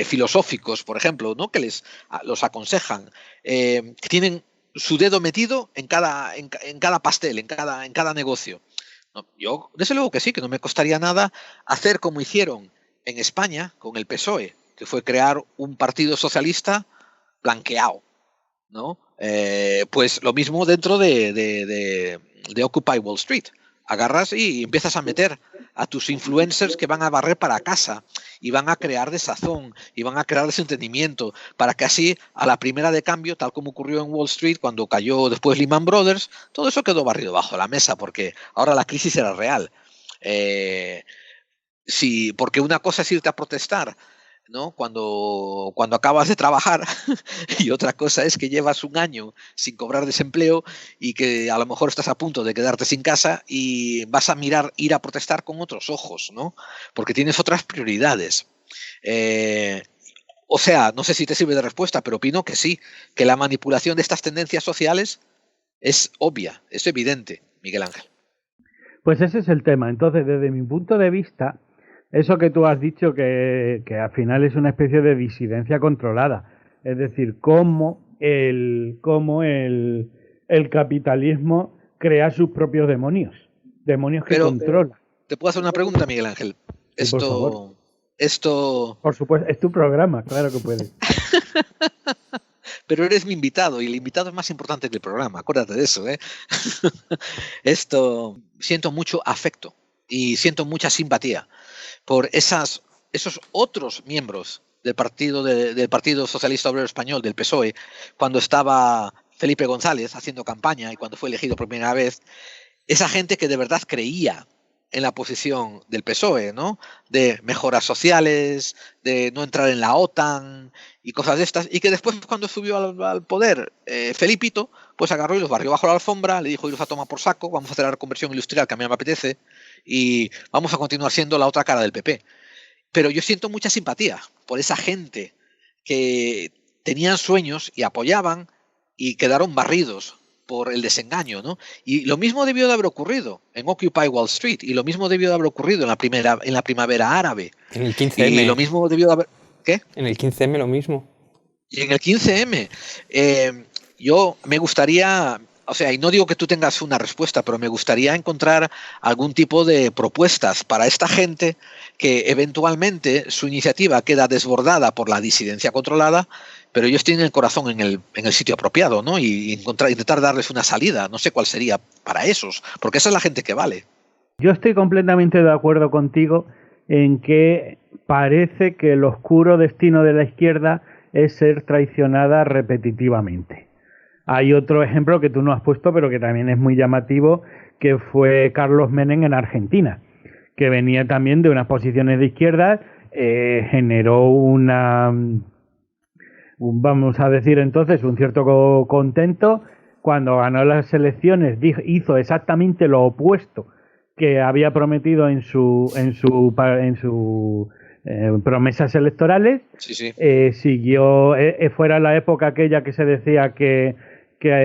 filosóficos, por ejemplo, ¿no? Que los aconsejan, que tienen su dedo metido en cada pastel, en cada negocio. No, yo, desde luego que sí, que no me costaría nada hacer como hicieron en España con el PSOE, que fue crear un partido socialista blanqueado, ¿no? Pues lo mismo dentro de Occupy Wall Street. Agarras y empiezas a meter a tus influencers que van a barrer para casa y van a crear desazón y van a crear desentendimiento para que así a la primera de cambio, tal como ocurrió en Wall Street cuando cayó después Lehman Brothers, todo eso quedó barrido bajo la mesa porque ahora la crisis era real. Sí, porque una cosa es irte a protestar, ¿no? Cuando acabas de trabajar y otra cosa es que llevas un año sin cobrar desempleo y que a lo mejor estás a punto de quedarte sin casa y vas a ir a protestar con otros ojos, ¿no? Porque tienes otras prioridades. O sea, no sé si te sirve de respuesta, pero opino que sí, que la manipulación de estas tendencias sociales es obvia, es evidente, Miguel Ángel. Pues ese es el tema. Entonces, desde mi punto de vista, eso que tú has dicho que al final es una especie de disidencia controlada, es decir, cómo el capitalismo crea sus propios demonios que controla. ¿Te puedo hacer una pregunta, Miguel Ángel? Sí, por favor. Por supuesto, es tu programa, claro que puedes. pero eres mi invitado y el invitado es más importante que el programa, acuérdate de eso, ¿eh? Esto, siento mucho afecto y siento mucha simpatía por esos otros miembros del Partido Socialista Obrero Español, del PSOE, cuando estaba Felipe González haciendo campaña y cuando fue elegido por primera vez, esa gente que de verdad creía en la posición del PSOE, ¿no? De mejoras sociales, de no entrar en la OTAN y cosas de estas, y que después cuando subió al poder Felipito, pues agarró y los barrió bajo la alfombra, le dijo: iros a tomar por saco, vamos a hacer la reconversión industrial que a mí me apetece y vamos a continuar siendo la otra cara del PP. Pero yo siento mucha simpatía por esa gente que tenían sueños y apoyaban y quedaron barridos por el desengaño, ¿no? Y lo mismo debió de haber ocurrido en Occupy Wall Street, y lo mismo debió de haber ocurrido en la primavera árabe. En el 15M. Y lo mismo debió de haber... ¿Qué? En el 15M lo mismo. Y en el 15M. Yo me gustaría... O sea, y no digo que tú tengas una respuesta, pero me gustaría encontrar algún tipo de propuestas para esta gente que eventualmente su iniciativa queda desbordada por la disidencia controlada, pero ellos tienen el corazón en el sitio apropiado, ¿no? Y intentar darles una salida. No sé cuál sería para esos, porque esa es la gente que vale. Yo estoy completamente de acuerdo contigo en que parece que el oscuro destino de la izquierda es ser traicionada repetitivamente. Hay otro ejemplo que tú no has puesto, pero que también es muy llamativo, que fue Carlos Menem en Argentina, que venía también de unas posiciones de izquierda, generó vamos a decir entonces, un cierto contento. Cuando ganó las elecciones hizo exactamente lo opuesto que había prometido en sus promesas electorales. Sí, sí. Siguió, fuera la época aquella que se decía que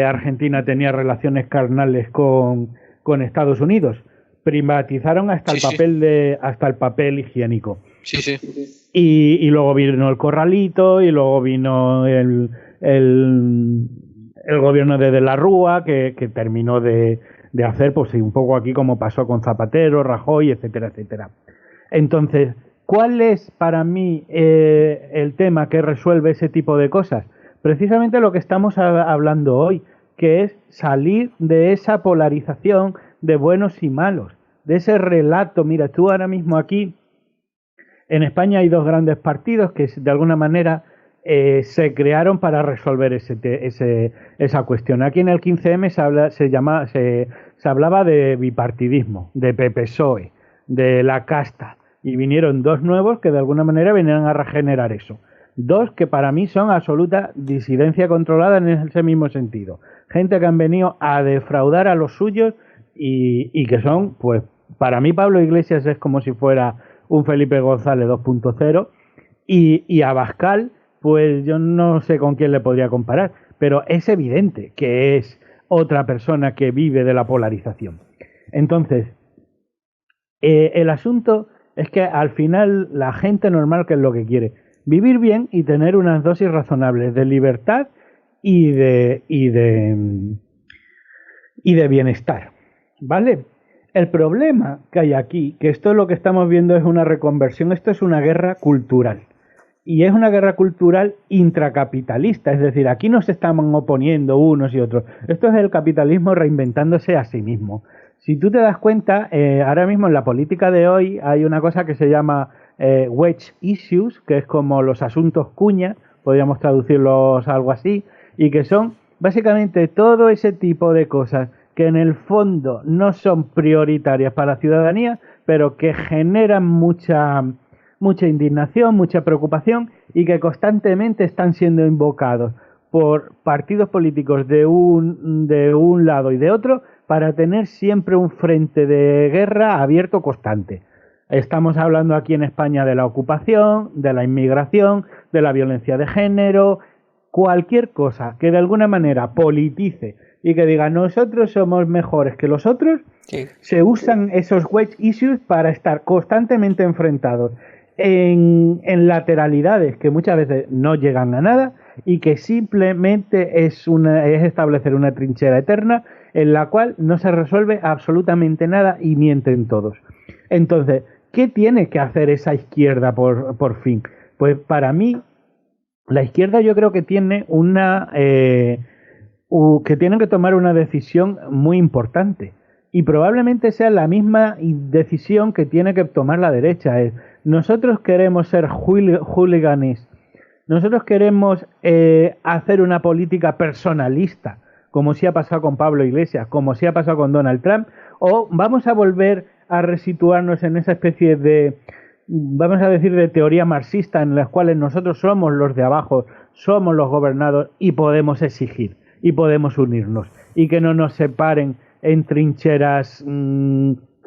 Argentina tenía relaciones carnales con Estados Unidos. Privatizaron hasta hasta el papel higiénico. Sí, sí. Y luego vino el Corralito, y luego vino el gobierno de la Rúa, que terminó de hacer, pues un poco aquí como pasó con Zapatero, Rajoy, etcétera, etcétera. Entonces, ¿cuál es para mí el tema que resuelve ese tipo de cosas? Precisamente lo que estamos hablando hoy, que es salir de esa polarización de buenos y malos, de ese relato. Mira, tú ahora mismo aquí, en España hay dos grandes partidos que de alguna manera se crearon para resolver esa cuestión. Aquí en el 15M se hablaba de bipartidismo, de PP-PSOE, de la casta, y vinieron dos nuevos que de alguna manera venían a regenerar eso. Dos que para mí son absoluta disidencia controlada en ese mismo sentido. Gente que han venido a defraudar a los suyos y que son, pues, para mí Pablo Iglesias es como si fuera un Felipe González 2.0 y Abascal, pues yo no sé con quién le podría comparar, pero es evidente que es otra persona que vive de la polarización. Entonces, el asunto es que al final la gente normal, ¿qué es lo que quiere? Vivir bien y tener unas dosis razonables de libertad y de bienestar, ¿vale? El problema que hay aquí, que esto es lo que estamos viendo, es una reconversión, esto es una guerra cultural. Y es una guerra cultural intracapitalista, es decir, aquí no se están oponiendo unos y otros. Esto es el capitalismo reinventándose a sí mismo. Si tú te das cuenta, ahora mismo en la política de hoy hay una cosa que se llama wedge issues, que es como los asuntos cuña, podríamos traducirlos algo así, y que son básicamente todo ese tipo de cosas que en el fondo no son prioritarias para la ciudadanía, pero que generan mucha indignación, mucha preocupación, y que constantemente están siendo invocados por partidos políticos de un lado y de otro para tener siempre un frente de guerra abierto constante. Estamos hablando aquí en España de la ocupación, de la inmigración, de la violencia de género, cualquier cosa que de alguna manera politice y que diga nosotros somos mejores que los otros, sí. Se usan esos wedge issues para estar constantemente enfrentados en lateralidades que muchas veces no llegan a nada y que simplemente es establecer una trinchera eterna en la cual no se resuelve absolutamente nada y mienten todos. Entonces, ¿qué tiene que hacer esa izquierda por fin? Pues para mí La izquierda yo creo que tiene que tienen que tomar una decisión muy importante y probablemente sea la misma decisión que tiene que tomar la derecha. Nosotros queremos ser hooligans, nosotros queremos hacer una política personalista, como si ha pasado con Pablo Iglesias, como si ha pasado con Donald Trump, o vamos a volver a resituarnos en esa especie de, vamos a decir, de teoría marxista en las cuales nosotros somos los de abajo, somos los gobernados y podemos exigir y podemos unirnos y que no nos separen en trincheras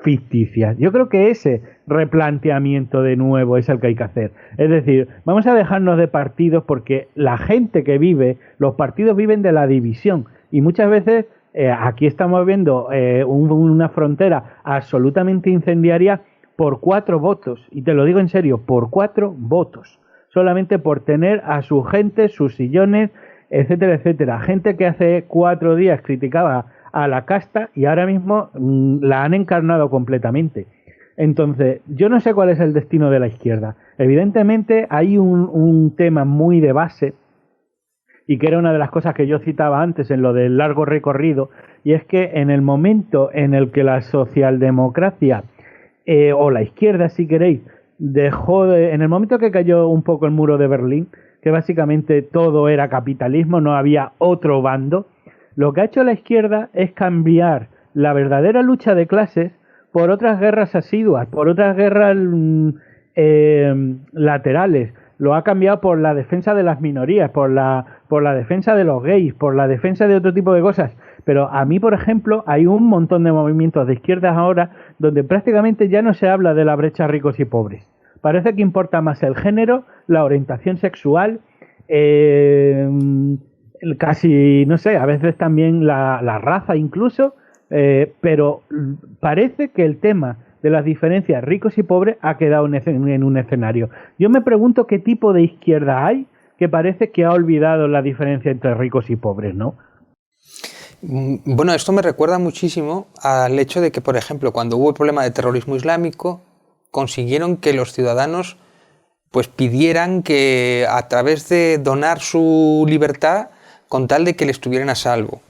ficticias. Yo creo que ese replanteamiento de nuevo es el que hay que hacer. Es decir, vamos a dejarnos de partidos porque la gente que vive, los partidos viven de la división y muchas veces aquí estamos viendo una frontera absolutamente incendiaria por 4 votos, y te lo digo en serio, por 4 votos, solamente por tener a su gente, sus sillones, etcétera, etcétera. Gente que hace 4 días criticaba a la casta y ahora mismo la han encarnado completamente. Entonces, yo no sé cuál es el destino de la izquierda. Evidentemente hay un tema muy de base, y que era una de las cosas que yo citaba antes en lo del largo recorrido, y es que en el momento en el que la socialdemocracia o la izquierda, si queréis, en el momento que cayó un poco el muro de Berlín, que básicamente todo era capitalismo, no había otro bando, lo que ha hecho la izquierda es cambiar la verdadera lucha de clases por otras guerras asiduas, por otras guerras laterales. Lo ha cambiado por la defensa de las minorías, por la defensa de los gays, por la defensa de otro tipo de cosas. Pero a mí, por ejemplo, hay un montón de movimientos de izquierdas ahora donde prácticamente ya no se habla de la brecha ricos y pobres. Parece que importa más el género, la orientación sexual, casi, no sé, a veces también la raza incluso, pero parece que el tema de las diferencias ricos y pobres ha quedado en un escenario. Yo me pregunto qué tipo de izquierda hay que parece que ha olvidado la diferencia entre ricos y pobres, ¿no? Bueno, esto me recuerda muchísimo al hecho de que, por ejemplo, cuando hubo el problema de terrorismo islámico, consiguieron que los ciudadanos pues pidieran que a través de donar su libertad con tal de que le estuvieran a salvo.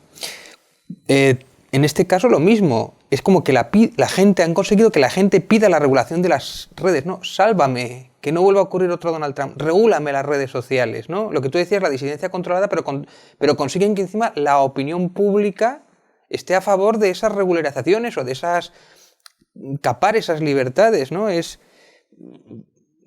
En este caso lo mismo, es como que la gente, han conseguido que la gente pida la regulación de las redes, ¿no? Sálvame, que no vuelva a ocurrir otro Donald Trump, regúlame las redes sociales, ¿no? Lo que tú decías, la disidencia controlada, pero consiguen que encima la opinión pública esté a favor de esas regularizaciones o de esas capar esas libertades, ¿no?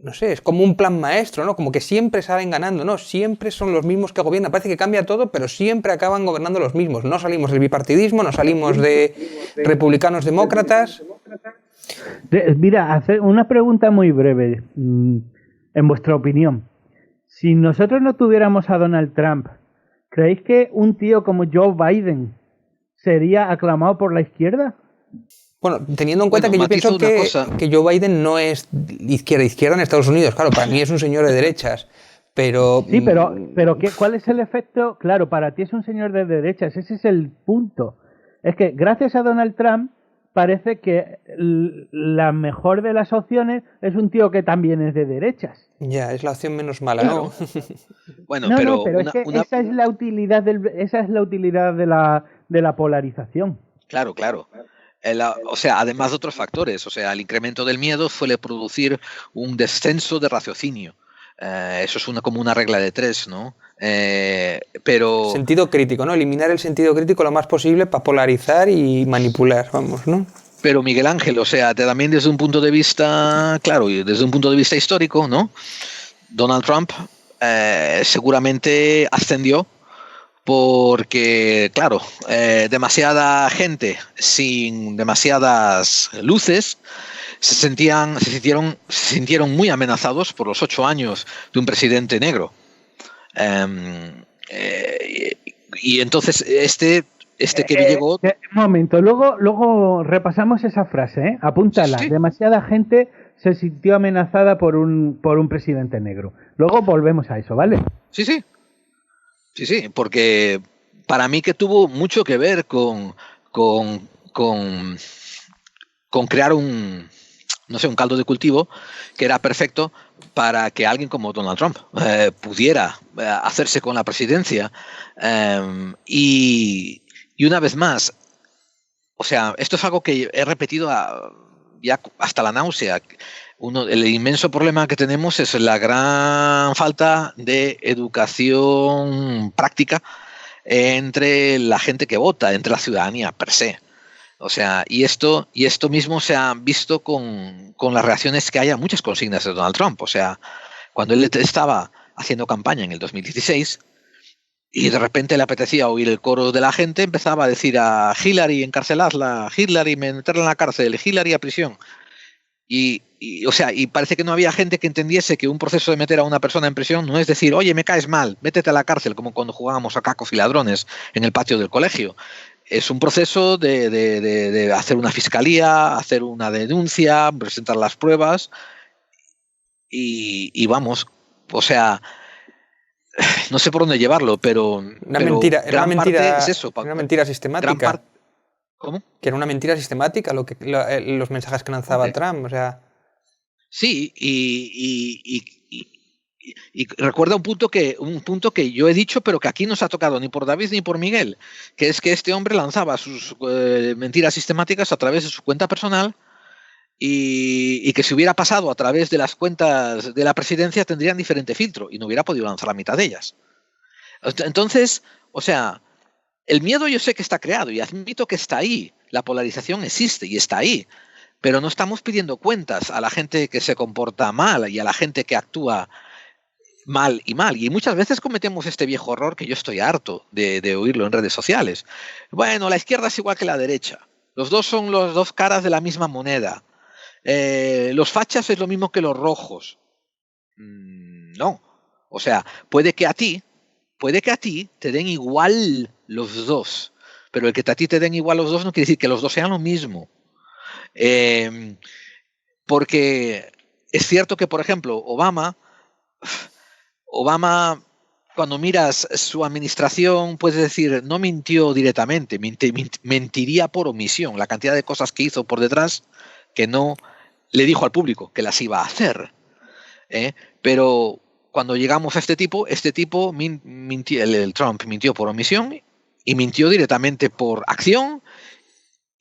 No sé, es como un plan maestro, ¿no? Como que siempre salen ganando, ¿no? Siempre son los mismos que gobiernan. Parece que cambia todo, pero siempre acaban gobernando los mismos. No salimos del bipartidismo, no salimos de republicanos demócratas. Mira, hacer una pregunta muy breve. En vuestra opinión, si nosotros no tuviéramos a Donald Trump, ¿creéis que un tío como Joe Biden sería aclamado por la izquierda? Bueno, teniendo en cuenta que yo pienso que Joe Biden no es izquierda en Estados Unidos. Claro, para mí es un señor de derechas, pero... Sí, pero ¿cuál es el efecto? Claro, para ti es un señor de derechas, ese es el punto. Es que gracias a Donald Trump parece que la mejor de las opciones es un tío que también es de derechas. Ya, es la opción menos mala, claro. ¿no? Bueno, pero es que esa es la utilidad de la polarización. Claro. O sea, además de otros factores, o sea, el incremento del miedo suele producir un descenso de raciocinio. Eso es como una regla de 3, ¿no? Pero... Sentido crítico, ¿no? Eliminar el sentido crítico lo más posible para polarizar y manipular, vamos, ¿no? Pero Miguel Ángel, o sea, también desde un punto de vista, claro, y desde un punto de vista histórico, ¿no? Donald Trump seguramente ascendió porque, claro, demasiada gente sin demasiadas luces se sintieron muy amenazados por los 8 años de un presidente negro. Y entonces este que llegó... Un momento, luego repasamos esa frase, ¿eh? Apúntala. Sí. Demasiada gente se sintió amenazada por un presidente negro. Luego volvemos a eso, ¿vale? Sí, porque para mí que tuvo mucho que ver con crear no sé, un caldo de cultivo que era perfecto para que alguien como Donald Trump pudiera hacerse con la presidencia. Y una vez más, o sea, esto es algo que he repetido ya hasta la náusea. El inmenso problema que tenemos es la gran falta de educación práctica entre la gente que vota, entre la ciudadanía per se. O sea, y esto mismo se ha visto con las reacciones que hay a muchas consignas de Donald Trump. O sea, cuando él estaba haciendo campaña en el 2016 y de repente le apetecía oír el coro de la gente, empezaba a decir a Hillary encarceladla, Hillary meterla en la cárcel, Hillary a prisión. O sea, y parece que no había gente que entendiese que un proceso de meter a una persona en prisión no es decir, oye, me caes mal, métete a la cárcel, como cuando jugábamos a cacos y ladrones en el patio del colegio. Es un proceso de hacer una fiscalía, hacer una denuncia, presentar las pruebas y vamos, o sea, no sé por dónde llevarlo, pero Una mentira, era gran una mentira, parte es eso. una mentira sistemática. ¿Cómo? Que era una mentira sistemática los mensajes que lanzaba Trump, o sea... Sí, y recuerda un punto que yo he dicho, pero que aquí no se ha tocado ni por David ni por Miguel, que es que este hombre lanzaba sus mentiras sistemáticas a través de su cuenta personal y que si hubiera pasado a través de las cuentas de la presidencia tendrían diferente filtro y no hubiera podido lanzar la mitad de ellas. Entonces, o sea, el miedo yo sé que está creado y admito que está ahí, la polarización existe y está ahí, pero no estamos pidiendo cuentas a la gente que se comporta mal y a la gente que actúa mal. Y muchas veces cometemos este viejo error que yo estoy harto de oírlo en redes sociales. Bueno, la izquierda es igual que la derecha. Los dos son las dos caras de la misma moneda. Los fachas es lo mismo que los rojos. No. O sea, puede que a ti te den igual los dos. Pero el que a ti te den igual los dos no quiere decir que los dos sean lo mismo. Porque es cierto que, por ejemplo, Obama, cuando miras su administración, puedes decir, no mintió directamente, mentiría por omisión. La cantidad de cosas que hizo por detrás que no le dijo al público que las iba a hacer. Pero cuando llegamos a este tipo mintió, el Trump mintió por omisión y mintió directamente por acción.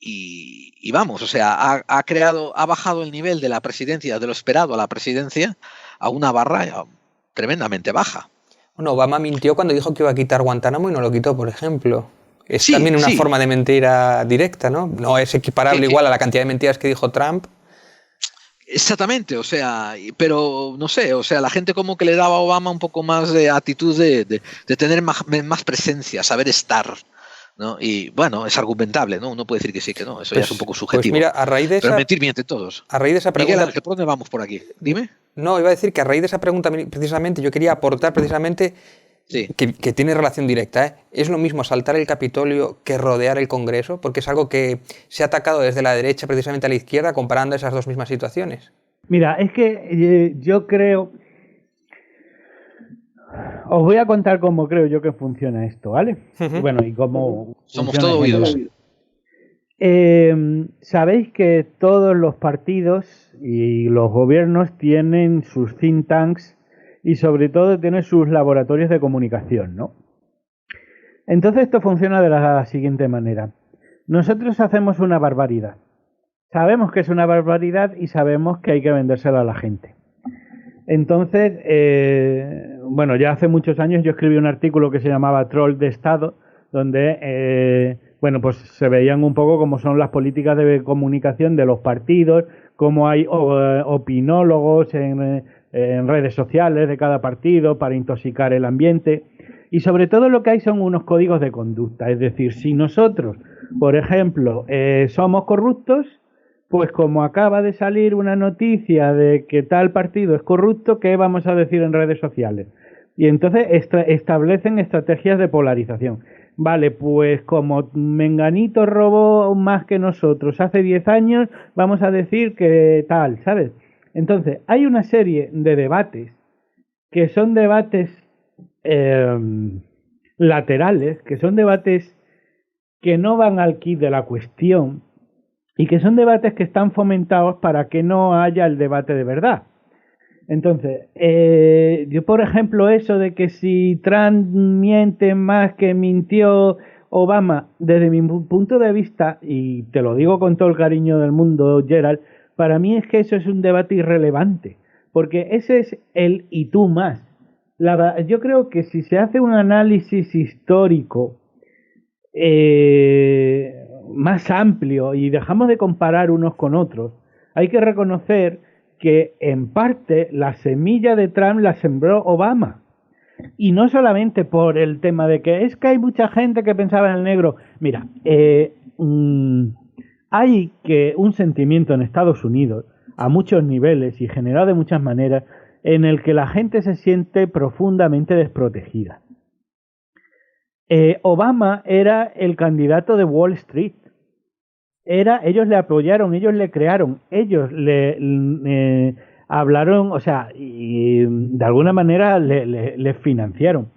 Y vamos, o sea, ha bajado el nivel de la presidencia, de lo esperado a la presidencia, a una barra tremendamente baja. Bueno, Obama mintió cuando dijo que iba a quitar Guantánamo y no lo quitó, por ejemplo. Es Sí, también una sí. forma de mentira directa, ¿no? No es equiparable igual a la cantidad de mentiras que dijo Trump. Exactamente, o sea, pero no sé, o sea, la gente como que le daba a Obama un poco más de actitud de tener más presencia, saber estar, ¿no? Y bueno, es argumentable, ¿no? Uno puede decir que sí, que no, eso ya es un poco subjetivo. Pues mira, a raíz de pero esa... mentir mienten todos. A raíz de esa pregunta... Miguel Ángel, ¿por dónde vamos por aquí? Dime. No, iba a decir que a raíz de esa pregunta precisamente yo quería aportar precisamente Sí. que tiene relación directa, ¿eh? ¿Es lo mismo saltar el Capitolio que rodear el Congreso? Porque es algo que se ha atacado desde la derecha precisamente a la izquierda comparando esas dos mismas situaciones. Mira, es que yo creo... Os voy a contar cómo creo yo que funciona esto, ¿vale? Uh-huh. Bueno, y cómo... Somos todos oídos. Sabéis que todos los partidos y los gobiernos tienen sus think tanks y sobre todo tienen sus laboratorios de comunicación, ¿no? Entonces esto funciona de la siguiente manera. Nosotros hacemos una barbaridad. Sabemos que es una barbaridad y sabemos que hay que vendérsela a la gente. Entonces, bueno, ya hace muchos años yo escribí un artículo que se llamaba Troll de Estado, donde, bueno, pues se veían un poco cómo son las políticas de comunicación de los partidos, cómo hay opinólogos en redes sociales de cada partido para intoxicar el ambiente. Y sobre todo lo que hay son unos códigos de conducta. Es decir, si nosotros, por ejemplo, somos corruptos, pues como acaba de salir una noticia de que tal partido es corrupto, ¿qué vamos a decir en redes sociales? Y entonces establecen estrategias de polarización. Vale, pues como Menganito robó más que nosotros hace 10 años, vamos a decir que tal, ¿sabes? Entonces, hay una serie de debates que son debates laterales, que son debates que no van al quid de la cuestión, y que son debates que están fomentados para que no haya el debate de verdad. Entonces, yo por ejemplo eso de que si Trump miente más que mintió Obama, desde mi punto de vista, y te lo digo con todo el cariño del mundo, Gerald, para mí es que eso es un debate irrelevante, porque ese es el y tú más. Yo creo que si se hace un análisis histórico más amplio y dejamos de comparar unos con otros, hay que reconocer que en parte la semilla de Trump la sembró Obama. Y no solamente por el tema de que es que hay mucha gente que pensaba en el negro. Mira, hay que un sentimiento en Estados Unidos a muchos niveles y generado de muchas maneras en el que la gente se siente profundamente desprotegida. Obama era el candidato de Wall Street. Ellos le apoyaron, ellos le crearon, ellos le hablaron, o sea, y de alguna manera le financiaron.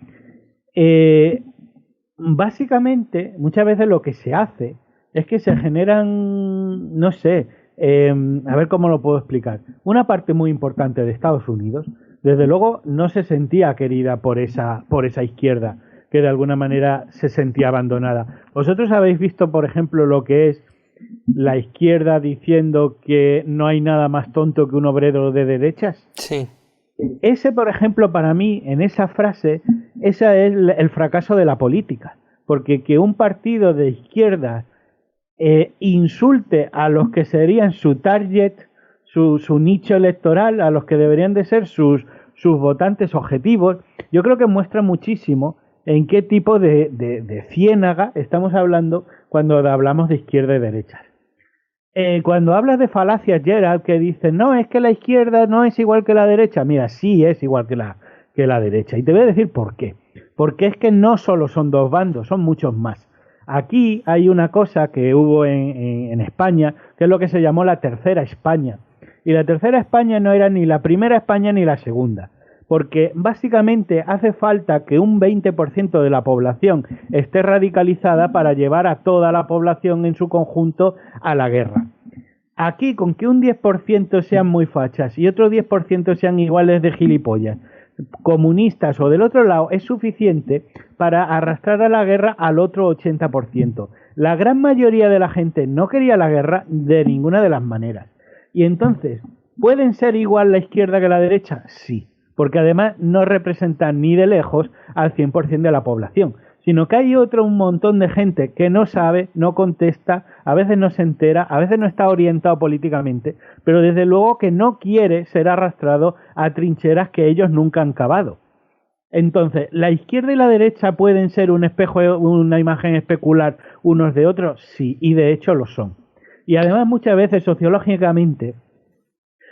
Básicamente, muchas veces lo que se hace es que se generan, no sé, a ver cómo lo puedo explicar. Una parte muy importante de Estados Unidos, desde luego, no se sentía querida por esa izquierda, que de alguna manera se sentía abandonada. Vosotros habéis visto, por ejemplo, lo que es la izquierda diciendo que no hay nada más tonto que un obrero de derechas. Sí. Ese, por ejemplo, para mí, en esa frase, ese es el fracaso de la política. Porque que un partido de izquierda insulte a los que serían su target, su nicho electoral, a los que deberían de ser sus votantes objetivos, yo creo que muestra muchísimo en qué tipo de ciénaga estamos hablando cuando hablamos de izquierda y derecha. Cuando hablas de falacias, Gerald, que dicen, no, es que la izquierda no es igual que la derecha. Mira, sí es igual que la derecha. Y te voy a decir por qué. Porque es que no solo son dos bandos, son muchos más. Aquí hay una cosa que hubo en España, que es lo que se llamó la Tercera España. Y la Tercera España no era ni la Primera España ni la Segunda. Porque básicamente hace falta que un 20% de la población esté radicalizada para llevar a toda la población en su conjunto a la guerra. Aquí, con que un 10% sean muy fachas y otro 10% sean iguales de gilipollas, comunistas o del otro lado, es suficiente para arrastrar a la guerra al otro 80%. La gran mayoría de la gente no quería la guerra de ninguna de las maneras. Y entonces, ¿pueden ser igual la izquierda que la derecha? Sí. Porque además no representan ni de lejos al 100% de la población, sino que hay un montón de gente que no sabe, no contesta, a veces no se entera, a veces no está orientado políticamente, pero desde luego que no quiere ser arrastrado a trincheras que ellos nunca han cavado. Entonces, ¿la izquierda y la derecha pueden ser un espejo, una imagen especular unos de otros? Sí, y de hecho lo son. Y además muchas veces sociológicamente,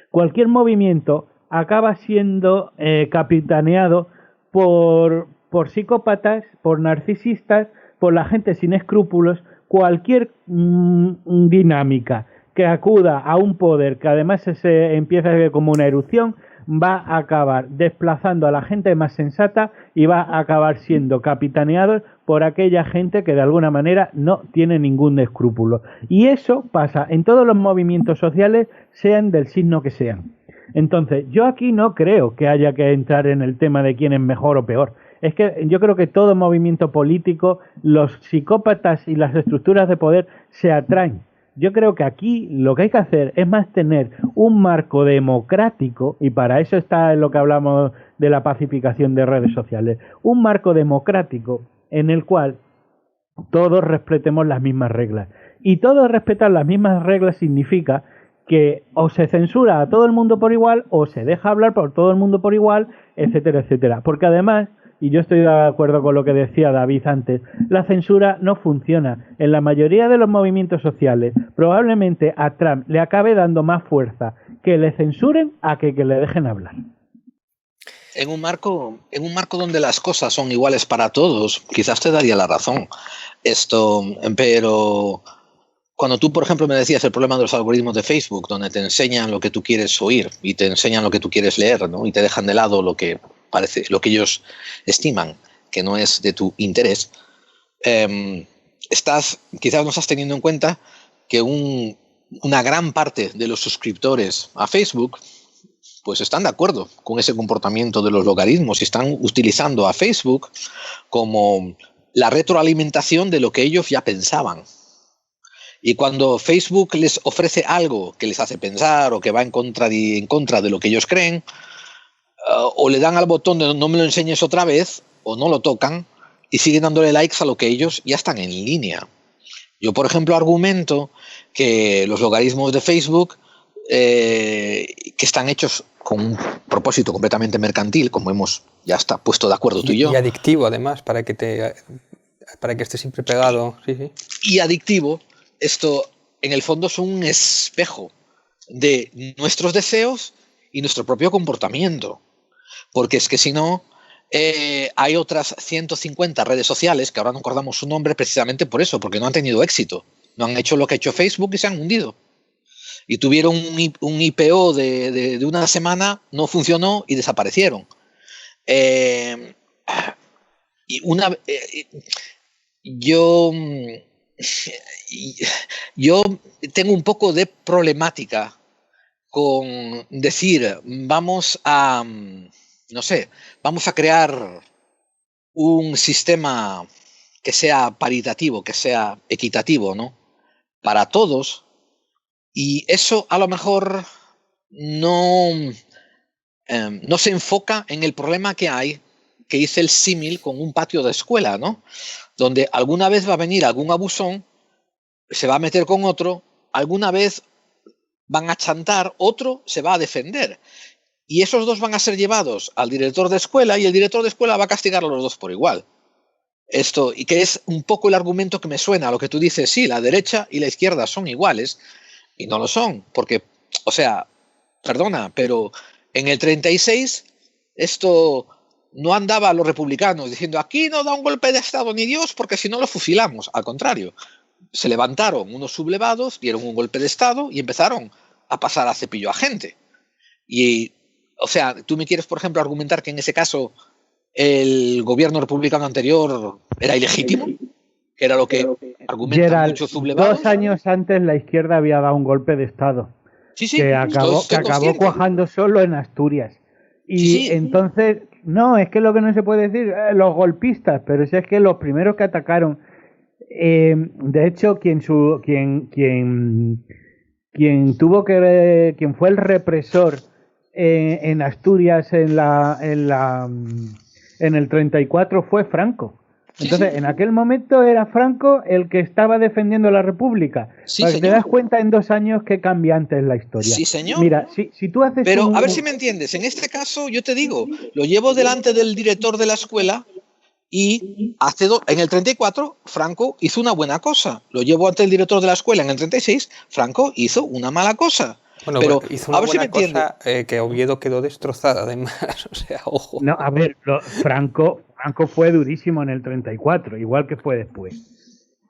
cualquier movimiento acaba siendo capitaneado por psicópatas, por narcisistas, por la gente sin escrúpulos. Cualquier dinámica que acuda a un poder que además se empieza como una erupción va a acabar desplazando a la gente más sensata y va a acabar siendo capitaneado por aquella gente que de alguna manera no tiene ningún escrúpulo. Y eso pasa en todos los movimientos sociales, sean del signo que sean. Entonces, yo aquí no creo que haya que entrar en el tema de quién es mejor o peor. Es que yo creo que todo movimiento político, los psicópatas y las estructuras de poder se atraen. Yo creo que aquí lo que hay que hacer es más tener un marco democrático, y para eso está en lo que hablamos de la pacificación de redes sociales, un marco democrático en el cual todos respetemos las mismas reglas. Y todos respetar las mismas reglas significa que o se censura a todo el mundo por igual o se deja hablar por todo el mundo por igual, etcétera, etcétera. Porque además, y yo estoy de acuerdo con lo que decía David antes, la censura no funciona. En la mayoría de los movimientos sociales, probablemente a Trump le acabe dando más fuerza que le censuren a que le dejen hablar. En un marco donde las cosas son iguales para todos, quizás te daría la razón. Pero cuando tú, por ejemplo, me decías el problema de los algoritmos de Facebook, donde te enseñan lo que tú quieres oír y te enseñan lo que tú quieres leer, ¿no? Y te dejan de lado lo que ellos estiman que no es de tu interés, quizás no estás teniendo en cuenta que un una gran parte de los suscriptores a Facebook pues están de acuerdo con ese comportamiento de los logaritmos y están utilizando a Facebook como la retroalimentación de lo que ellos ya pensaban. Y cuando Facebook les ofrece algo que les hace pensar o que va en contra de lo que ellos creen, o le dan al botón de no me lo enseñes otra vez, o no lo tocan y siguen dándole likes a lo que ellos ya están en línea. Yo, por ejemplo, argumento que los logaritmos de Facebook, que están hechos con un propósito completamente mercantil, como hemos ya está puesto de acuerdo tú y yo. Y adictivo, además, para que estés siempre pegado. Sí, sí. Y adictivo, esto en el fondo es un espejo de nuestros deseos y nuestro propio comportamiento. Porque es que si no, hay otras 150 redes sociales, que ahora no acordamos su nombre precisamente por eso, porque no han tenido éxito. No han hecho lo que ha hecho Facebook y se han hundido. Y tuvieron un IPO de una semana, no funcionó y desaparecieron. Yo tengo un poco de problemática con decir, vamos a crear un sistema que sea paritativo, que sea equitativo, ¿no? Para todos. Y eso a lo mejor no se enfoca en el problema que hay, que hice el símil con un patio de escuela, ¿no? Donde alguna vez va a venir algún abusón, se va a meter con otro, alguna vez van a chantar, otro se va a defender. Y esos dos van a ser llevados al director de escuela y el director de escuela va a castigar a los dos por igual. Esto, y que es un poco el argumento que me suena a lo que tú dices, sí, la derecha y la izquierda son iguales. Y no lo son, porque, o sea, perdona, pero en el 36 esto no andaba a los republicanos diciendo aquí no da un golpe de Estado ni Dios porque si no lo fusilamos. Al contrario, se levantaron unos sublevados, dieron un golpe de Estado y empezaron a pasar a cepillo a gente. Y, o sea, tú me quieres, por ejemplo, argumentar que en ese caso el gobierno republicano anterior era ilegítimo, que era lo que argumentan Gerald, muchos sublevados. 2 años antes la izquierda había dado un golpe de Estado. Sí, que acabó cuajando solo en Asturias. Y sí. entonces, no, es que lo que no se puede decir, los golpistas, pero si es que los primeros que atacaron, de hecho, quien fue el represor en Asturias en el 34 fue Franco. Entonces, en aquel momento era Franco el que estaba defendiendo la República. Sí, para que te das cuenta en 2 años qué cambiante es la historia. Sí, señor. Mira, si tú haces Pero a ver si me entiendes. En este caso, yo te digo, lo llevo delante del director de la escuela y en el 34 Franco hizo una buena cosa. Lo llevo ante el director de la escuela en el 36, Franco hizo una mala cosa. Bueno, pero hizo una buena cosa que Oviedo quedó destrozada, además. O sea, ojo. No, a ver, Franco fue durísimo en el 34, igual que fue después.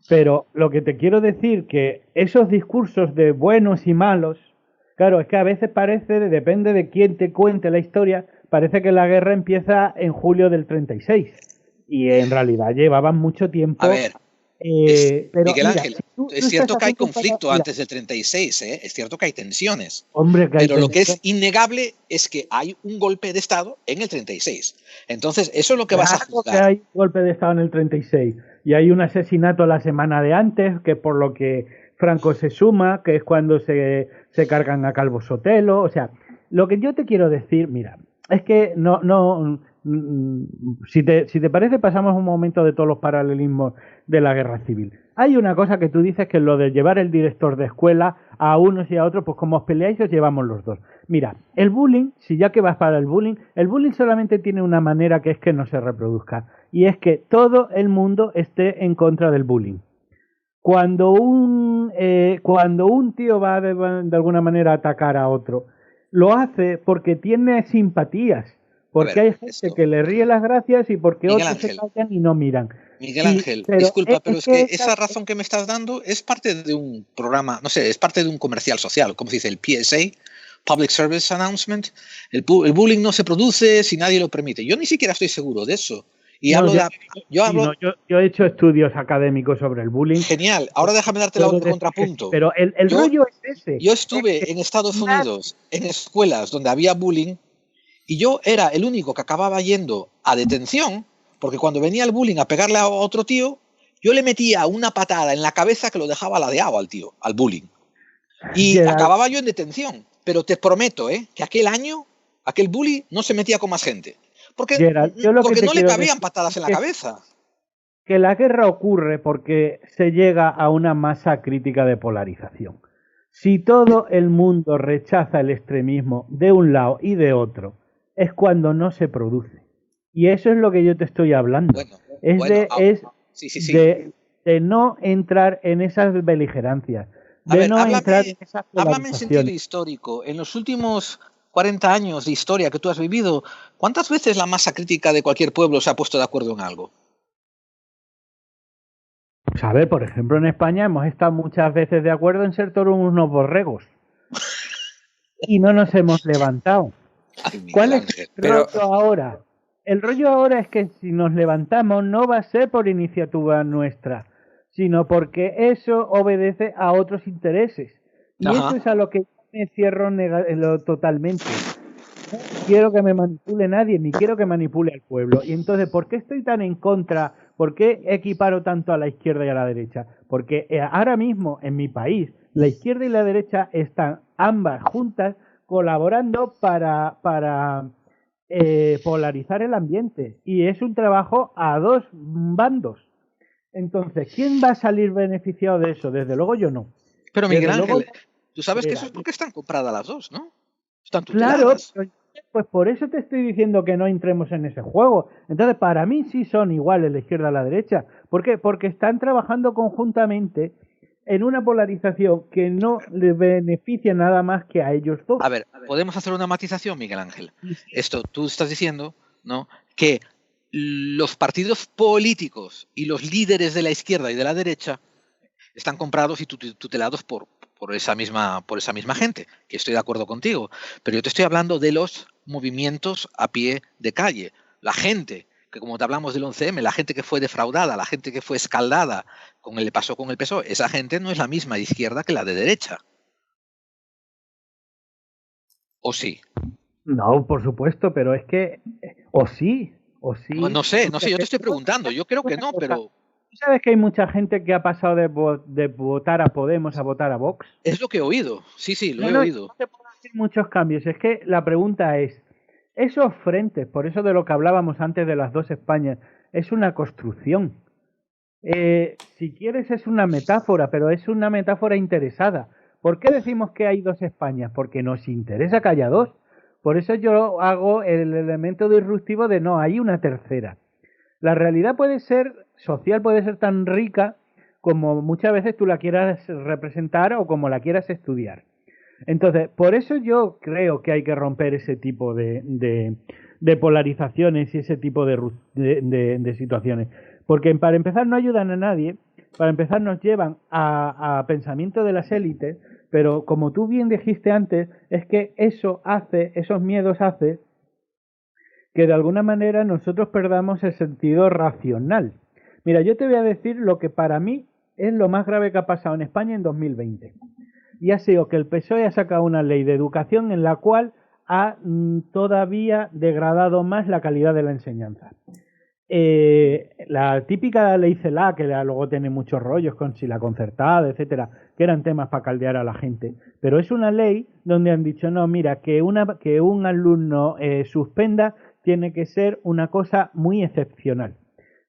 Pero lo que te quiero decir que esos discursos de buenos y malos, claro, es que a veces depende de quién te cuente la historia, parece que la guerra empieza en julio del 36. Y en realidad llevaban mucho tiempo. A ver. Pero Miguel mira, Ángel, es cierto que hay conflicto antes del 36, es cierto que hay tensiones, hombre, pero lo que es innegable es que hay un golpe de Estado en el 36. Entonces, eso es lo que vas a juzgar. Que hay un golpe de Estado en el 36 y hay un asesinato la semana de antes, que por lo que Franco se suma, que es cuando se cargan a Calvo Sotelo. O sea, lo que yo te quiero decir, mira, es que si te parece, pasamos un momento de todos los paralelismos de la guerra civil. Hay una cosa que tú dices, que es lo de llevar el director de escuela a unos y a otros, pues como os peleáis os llevamos los dos. Mira, el bullying, si ya que vas para el bullying solamente tiene una manera, que es que no se reproduzca, y es que todo el mundo esté en contra del bullying. Cuando un tío va de alguna manera a atacar a otro, lo hace porque tiene simpatías. Porque hay gente que le ríe las gracias y porque Miguel otros Ángel, se callan y no miran. Miguel Ángel, disculpa, pero es que esa razón que me estás dando es parte de un programa, no sé, es parte de un comercial social, ¿cómo se dice? El PSA, Public Service Announcement. El bullying no se produce si nadie lo permite. Yo ni siquiera estoy seguro de eso. Y No, hablo yo, de... Yo sí, hablo... no, yo he hecho estudios académicos sobre el bullying. Genial. Ahora déjame darte Puedo el decir que sí, contrapunto. pero el Yo, rollo es ese. yo Es estuve que en Estados nadie Unidos en escuelas donde había bullying y yo era el único que acababa yendo a detención porque cuando venía el bullying a pegarle a otro tío, yo le metía una patada en la cabeza que lo dejaba ladeado al tío, al bullying. Y Gerald, acababa yo en detención. Pero te prometo, que aquel año, aquel bully no se metía con más gente. Porque, Gerald, yo lo que porque te no le quiero cabían decir patadas es en la cabeza. que la guerra ocurre porque se llega a una masa crítica de polarización. Si todo el mundo rechaza el extremismo de un lado y de otro, es cuando no se produce. Y eso es lo que yo te estoy hablando. Bueno, Es bueno, sí. de no entrar en esas beligerancias, A de ver, no entrar en esas háblame en sentido polarizaciones. histórico. En los últimos 40 años de historia que tú has vivido, ¿cuántas veces la masa crítica de cualquier pueblo se ha puesto de acuerdo en algo? Pues a ver, por ejemplo, en España hemos estado muchas veces de acuerdo en ser todos unos borregos y no nos hemos levantado. Ay, Miguel ¿Cuál es Ángel. el Pero, rollo ahora? El rollo ahora es que si nos levantamos no va a ser por iniciativa nuestra, sino porque eso obedece a otros intereses. Y eso Ajá. es a lo que me cierro totalmente. No quiero que me manipule nadie, ni quiero que manipule al pueblo. Y entonces, ¿por qué estoy tan en contra? ¿Por qué equiparo tanto a la izquierda y a la derecha? Porque ahora mismo en mi país, la izquierda y la derecha están ambas juntas colaborando para polarizar el ambiente. Y es un trabajo a dos bandos. Entonces, ¿quién va a salir beneficiado de eso? Desde luego yo no. Pero Miguel Desde luego, Ángel, tú sabes que mira, eso es porque están compradas las dos, ¿no? Están claro, tuteladas. pues por eso te estoy diciendo que no entremos en ese juego. Entonces, para mí sí son iguales la izquierda y la derecha. ¿Por qué? Porque están trabajando conjuntamente en una polarización que no le beneficia nada más que a ellos dos. A ver, podemos hacer una matización, Miguel Ángel. Esto, tú estás diciendo, ¿no?, que los partidos políticos y los líderes de la izquierda y de la derecha están comprados y tutelados por esa misma gente, que estoy de acuerdo contigo. Pero yo te estoy hablando de los movimientos a pie de calle. La gente, que como te hablamos del 11M, la gente que fue defraudada, la gente que fue escaldada, le pasó con el PSOE, esa gente no es la misma de izquierda que la de derecha. ¿O sí? No, por supuesto, pero es que, o sí, No sé, yo te estoy Porque preguntando. Yo creo que una no, cosa, pero ¿tú sabes que hay mucha gente que ha pasado de votar a Podemos a votar a Vox? es lo que he oído. Sí, lo No, he no, oído. no te puedo decir muchos cambios. Es que la pregunta es, esos frentes, por eso de lo que hablábamos antes de las dos Españas, es una construcción. Si quieres es una metáfora, pero es una metáfora interesada. ¿Por qué decimos que hay dos Españas? Porque nos interesa que haya dos. Por eso yo hago el elemento disruptivo de no, hay una tercera. La realidad puede ser social, puede ser tan rica como muchas veces tú la quieras representar o como la quieras estudiar. Entonces, por eso yo creo que hay que romper ese tipo de polarizaciones y ese tipo de situaciones. Porque para empezar no ayudan a nadie, para empezar nos llevan a pensamiento de las élites, pero como tú bien dijiste antes, es que esos miedos hacen que de alguna manera nosotros perdamos el sentido racional. Mira, yo te voy a decir lo que para mí es lo más grave que ha pasado en España en 2020. Y ha sido que el PSOE ha sacado una ley de educación en la cual ha todavía degradado más la calidad de la enseñanza. La típica ley CELA, que luego tiene muchos rollos con si la concertada, etcétera, que eran temas para caldear a la gente, pero es una ley donde han dicho, no, mira, que un alumno suspenda tiene que ser una cosa muy excepcional.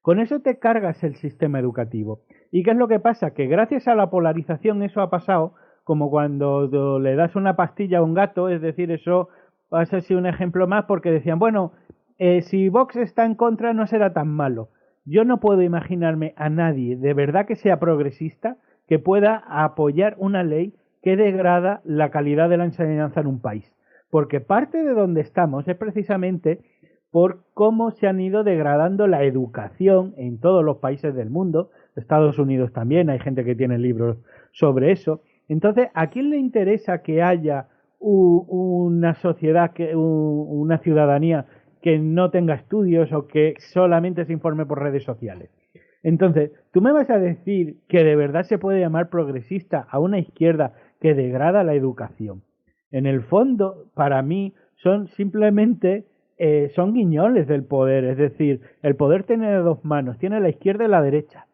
Con eso te cargas el sistema educativo. ¿Y qué es lo que pasa? Que gracias a la polarización eso ha pasado como cuando le das una pastilla a un gato, es decir, eso va a ser un ejemplo más porque decían, bueno, si Vox está en contra no será tan malo. Yo no puedo imaginarme a nadie de verdad que sea progresista que pueda apoyar una ley que degrada la calidad de la enseñanza en un país. Porque parte de donde estamos es precisamente por cómo se han ido degradando la educación en todos los países del mundo, Estados Unidos también, hay gente que tiene libros sobre eso. Entonces, ¿a quién le interesa que haya una sociedad, una ciudadanía que no tenga estudios o que solamente se informe por redes sociales. Entonces, ¿tú me vas a decir que de verdad se puede llamar progresista a una izquierda que degrada la educación? En el fondo, para mí, son simplemente son guiñoles del poder. Es decir, el poder tiene dos manos, tiene la izquierda y la derecha.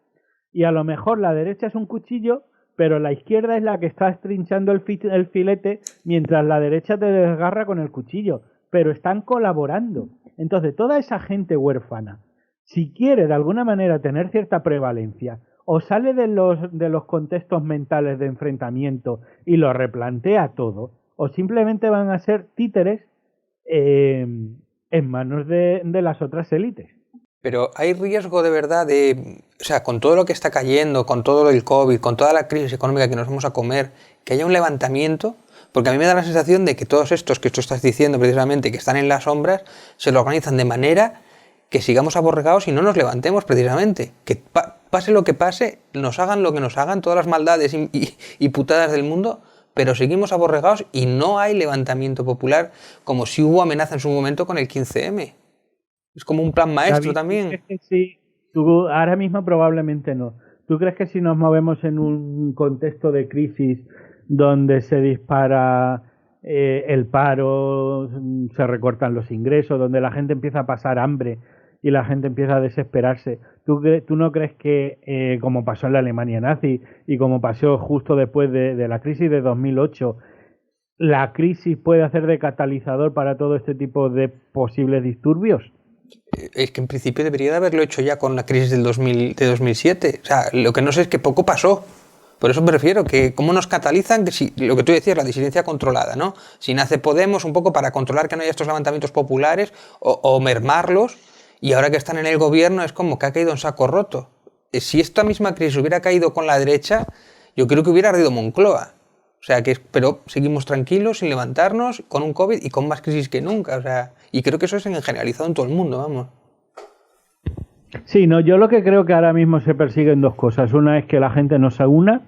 Y a lo mejor la derecha es un cuchillo, pero la izquierda es la que está estrinchando el filete mientras la derecha te desgarra con el cuchillo. Pero están colaborando. Entonces, toda esa gente huérfana, si quiere de alguna manera tener cierta prevalencia, o sale de los contextos mentales de enfrentamiento y lo replantea todo, o simplemente van a ser títeres en manos de las otras élites. Pero hay riesgo de verdad o sea, con todo lo que está cayendo, con todo el COVID, con toda la crisis económica que nos vamos a comer, que haya un levantamiento, porque a mí me da la sensación de que todos estos que tú estás diciendo precisamente, que están en las sombras, se lo organizan de manera que sigamos aborregados y no nos levantemos precisamente. Que pase lo que pase, nos hagan lo que nos hagan, todas las maldades y putadas del mundo, pero seguimos aborregados y no hay levantamiento popular, como si hubo amenaza en su momento con el 15M. Es como un plan maestro, David, también. ¿Tú crees que sí? Tú ahora mismo probablemente no. ¿Tú crees que si nos movemos en un contexto de crisis donde se dispara el paro, se recortan los ingresos, donde la gente empieza a pasar hambre y la gente empieza a desesperarse, ¿tú no crees que, como pasó en la Alemania nazi y como pasó justo después de la crisis de 2008, la crisis puede hacer de catalizador para todo este tipo de posibles disturbios? Es que en principio debería de haberlo hecho ya con la crisis de 2007. O sea, lo que no sé es que poco pasó. Por eso me refiero, que cómo nos catalizan, que si, lo que tú decías, la disidencia controlada, ¿no? Si nace Podemos un poco para controlar que no haya estos levantamientos populares o mermarlos, y ahora que están en el gobierno es como que ha caído en saco roto. Si esta misma crisis hubiera caído con la derecha, yo creo que hubiera ardido Moncloa. O sea, pero seguimos tranquilos, sin levantarnos, con un COVID y con más crisis que nunca. O sea, y creo que eso es generalizado en todo el mundo, vamos. Sí, no, yo lo que creo que ahora mismo se persiguen dos cosas. Una es que la gente no se una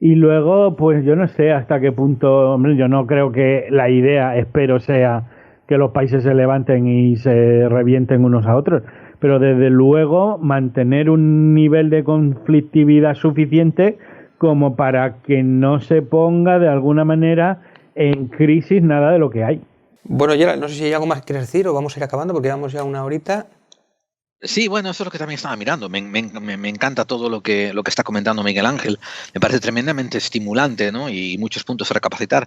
y luego, pues yo no sé hasta qué punto, hombre, yo no creo que la idea, espero, sea que los países se levanten y se revienten unos a otros, pero desde luego mantener un nivel de conflictividad suficiente como para que no se ponga de alguna manera en crisis nada de lo que hay. Bueno, Gerald, no sé si hay algo más que quieres decir o vamos a ir acabando porque llevamos ya una horita. Sí, bueno, eso es lo que también estaba mirando. Me encanta todo lo que está comentando Miguel Ángel. Me parece tremendamente estimulante, ¿no? Y muchos puntos a recapacitar.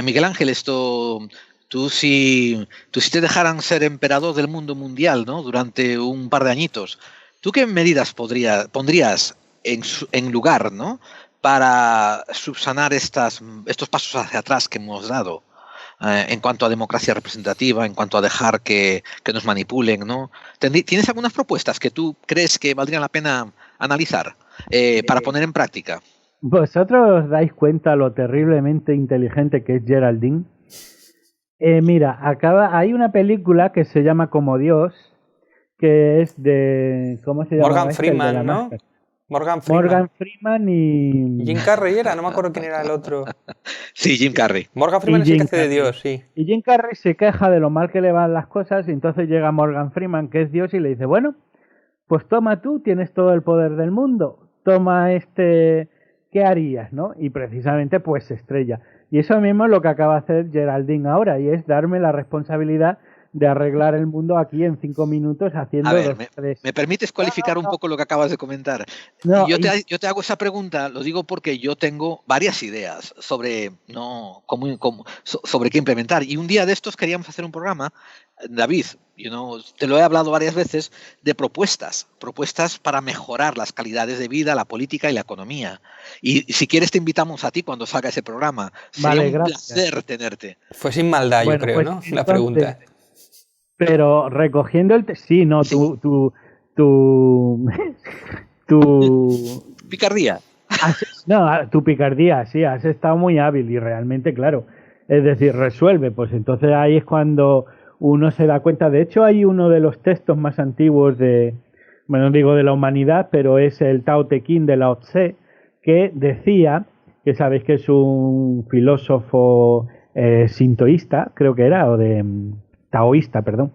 Miguel Ángel, tú si te dejaran ser emperador del mundo mundial, ¿no? Durante un par de añitos, ¿tú qué medidas pondrías en lugar, ¿no? Para subsanar estos pasos hacia atrás que hemos dado? En cuanto a democracia representativa, en cuanto a dejar que nos manipulen, ¿no? ¿Tienes algunas propuestas que tú crees que valdrían la pena analizar para poner en práctica? ¿Vosotros os dais cuenta lo terriblemente inteligente que es Geraldine? Mira, hay una película que se llama Como Dios, que es de... ¿Cómo se llama? Morgan Freeman, ¿no? Morgan Freeman y... Jim Carrey era, no me acuerdo quién era el otro. Sí, Jim Carrey. Morgan Freeman es el que hace de Dios, sí. Y Jim Carrey se queja de lo mal que le van las cosas y entonces llega Morgan Freeman, que es Dios, y le dice, bueno, pues toma tú, tienes todo el poder del mundo, toma ¿qué harías, no? Y precisamente pues se estrella. Y eso mismo es lo que acaba de hacer Geraldine ahora, y es darme la responsabilidad de arreglar el mundo aquí en 5 minutos haciendo... A ver, ¿me permites cualificar un poco lo que acabas de comentar? No, yo te hago esa pregunta, lo digo porque yo tengo varias ideas sobre qué implementar. Y un día de estos queríamos hacer un programa, David, te lo he hablado varias veces, de propuestas para mejorar las calidades de vida, la política y la economía. Y si quieres te invitamos a ti cuando salga ese programa. Sería un placer tenerte. Fue sin maldad, yo creo, pues, ¿no? La pregunta. Pero recogiendo sí, no, sí. tu picardía. Tu picardía, sí, has estado muy hábil y realmente, claro, es decir, resuelve, pues entonces ahí es cuando uno se da cuenta. De hecho, hay uno de los textos más antiguos no digo de la humanidad, pero es el Tao Te Ching de Lao Tse, que decía, que sabéis que es un filósofo sintoísta, creo que era, o taoísta, perdón,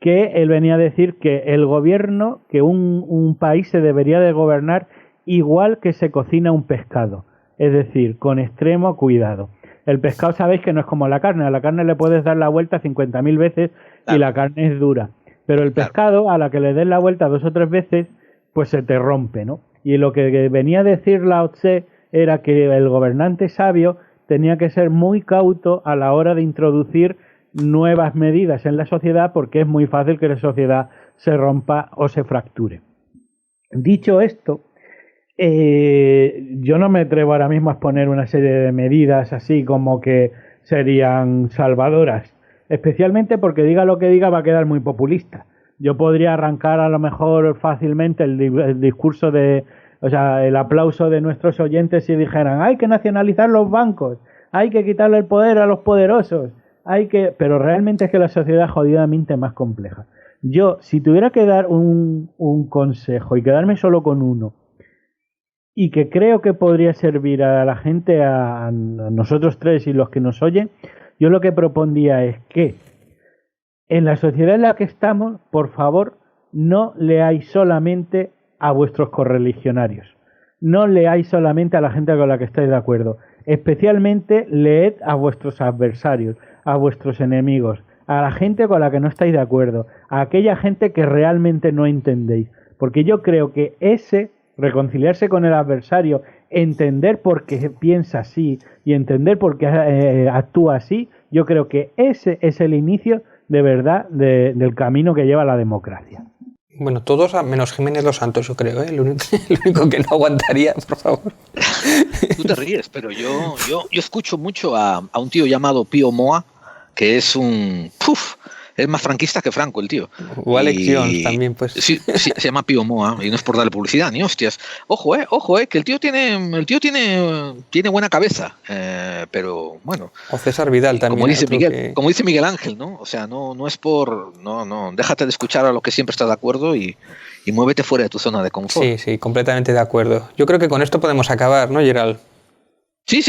que él venía a decir que el gobierno, que un país se debería de gobernar igual que se cocina un pescado, es decir, con extremo cuidado. El pescado sabéis que no es como la carne, a la carne le puedes dar la vuelta 50.000 veces y la carne es dura, pero el pescado a la que le des la vuelta 2 o 3 veces, pues se te rompe, ¿no? Y lo que venía a decir Lao Tse era que el gobernante sabio tenía que ser muy cauto a la hora de introducir nuevas medidas en la sociedad, porque es muy fácil que la sociedad se rompa o se fracture. Dicho esto, yo no me atrevo ahora mismo a exponer una serie de medidas así como que serían salvadoras, especialmente porque diga lo que diga va a quedar muy populista. Yo podría arrancar a lo mejor fácilmente el discurso el aplauso de nuestros oyentes si dijeran hay que nacionalizar los bancos, hay que quitarle el poder a los poderosos, pero realmente es que la sociedad es jodidamente más compleja. Yo, si tuviera que dar un consejo y quedarme solo con uno, y que creo que podría servir a la gente, a nosotros tres y los que nos oyen, yo lo que propondría es que en la sociedad en la que estamos, por favor, no leáis solamente a vuestros correligionarios, no leáis solamente a la gente con la que estáis de acuerdo, especialmente leed a vuestros adversarios, a vuestros enemigos, a la gente con la que no estáis de acuerdo, a aquella gente que realmente no entendéis, porque yo creo que reconciliarse con el adversario, entender por qué piensa así y entender por qué actúa así, yo creo que ese es el inicio de verdad del camino que lleva la democracia. Bueno, todos menos Jiménez Los Santos, yo creo, ¿eh? El único que no aguantaría, por favor. Tú te ríes, pero yo escucho mucho a un tío llamado Pío Moa, que es es más franquista que Franco, el tío. O elecciones también, pues. Sí, se llama Pío Moa, y no es por darle publicidad, ni hostias. Ojo, que el tío tiene buena cabeza, pero bueno. O César Vidal también. Como dice Miguel Ángel, ¿no? O sea, no es por... No, déjate de escuchar a lo que siempre estás de acuerdo y muévete fuera de tu zona de confort. Sí, completamente de acuerdo. Yo creo que con esto podemos acabar, ¿no, Gerald? Sí.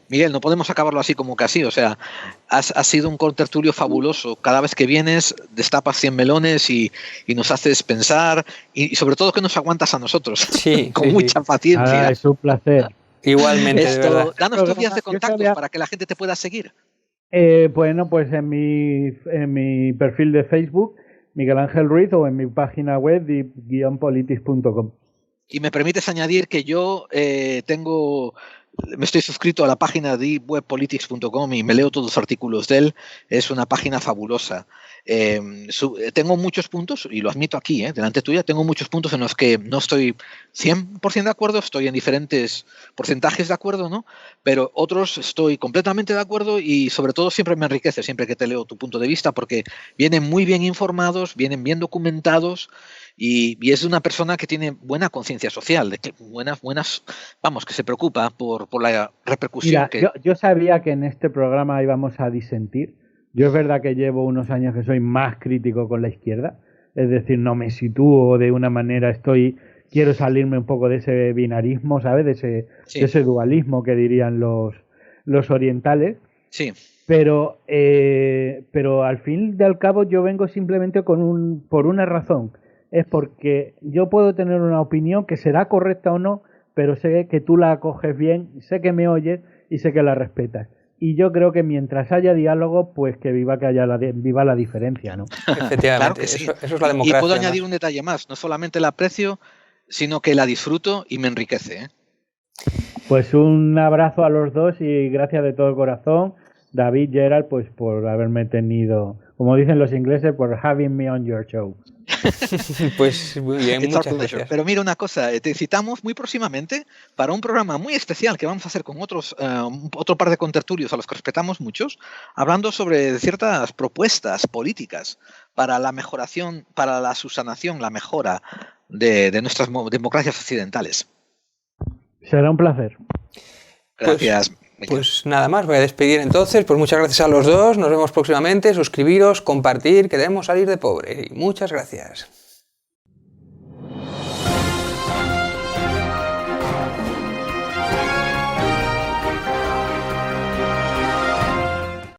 Miguel, no podemos acabarlo así como casi, o sea, has sido un contertulio fabuloso. Cada vez que vienes destapas 100 melones y nos haces pensar y sobre todo que nos aguantas a nosotros con mucha paciencia. Es un placer. Igualmente, de verdad. Danos tus vías de contacto para que la gente te pueda seguir. Bueno, pues en mi perfil de Facebook, Miguel Ángel Ruiz, o en mi página web, _politics.com. Y me permites añadir que yo me estoy suscrito a la página de webpolitics.com y me leo todos los artículos de él. Es una página fabulosa. Tengo muchos puntos, y lo admito aquí, delante tuya, tengo muchos puntos en los que no estoy 100% de acuerdo, estoy en diferentes porcentajes de acuerdo, ¿no? Pero otros estoy completamente de acuerdo y sobre todo siempre me enriquece, siempre que te leo tu punto de vista, porque vienen muy bien informados, vienen bien documentados. Y es una persona que tiene buena conciencia social, que se preocupa por la repercusión. Mira, yo sabía que en este programa íbamos a disentir. Yo es verdad que llevo unos años que soy más crítico con la izquierda, es decir, no me sitúo de una manera, quiero salirme un poco de ese binarismo, ¿sabes? De ese dualismo que dirían los orientales. Sí. Pero al fin y al cabo yo vengo simplemente por una razón. Es porque yo puedo tener una opinión que será correcta o no, pero sé que tú la acoges bien, sé que me oyes y sé que la respetas. Y yo creo que mientras haya diálogo, pues que viva la diferencia, ¿no? Efectivamente, claro que sí. Eso es la democracia. Y puedo añadir un detalle más, no solamente la aprecio, sino que la disfruto y me enriquece. Pues un abrazo a los dos y gracias de todo corazón, David, Gerald, pues por haberme tenido, como dicen los ingleses, por having me on your show. Pues muy bien, muchas gracias. Pero mira una cosa, te citamos muy próximamente para un programa muy especial que vamos a hacer con otro par de contertulios a los que respetamos muchos, hablando sobre ciertas propuestas políticas para la mejoración, para la subsanación, la mejora de nuestras democracias occidentales. Será un placer. Gracias. Pues nada más, voy a despedir entonces. Pues muchas gracias a los dos, nos vemos próximamente, suscribiros, compartir, que debemos salir de pobre. Y muchas gracias.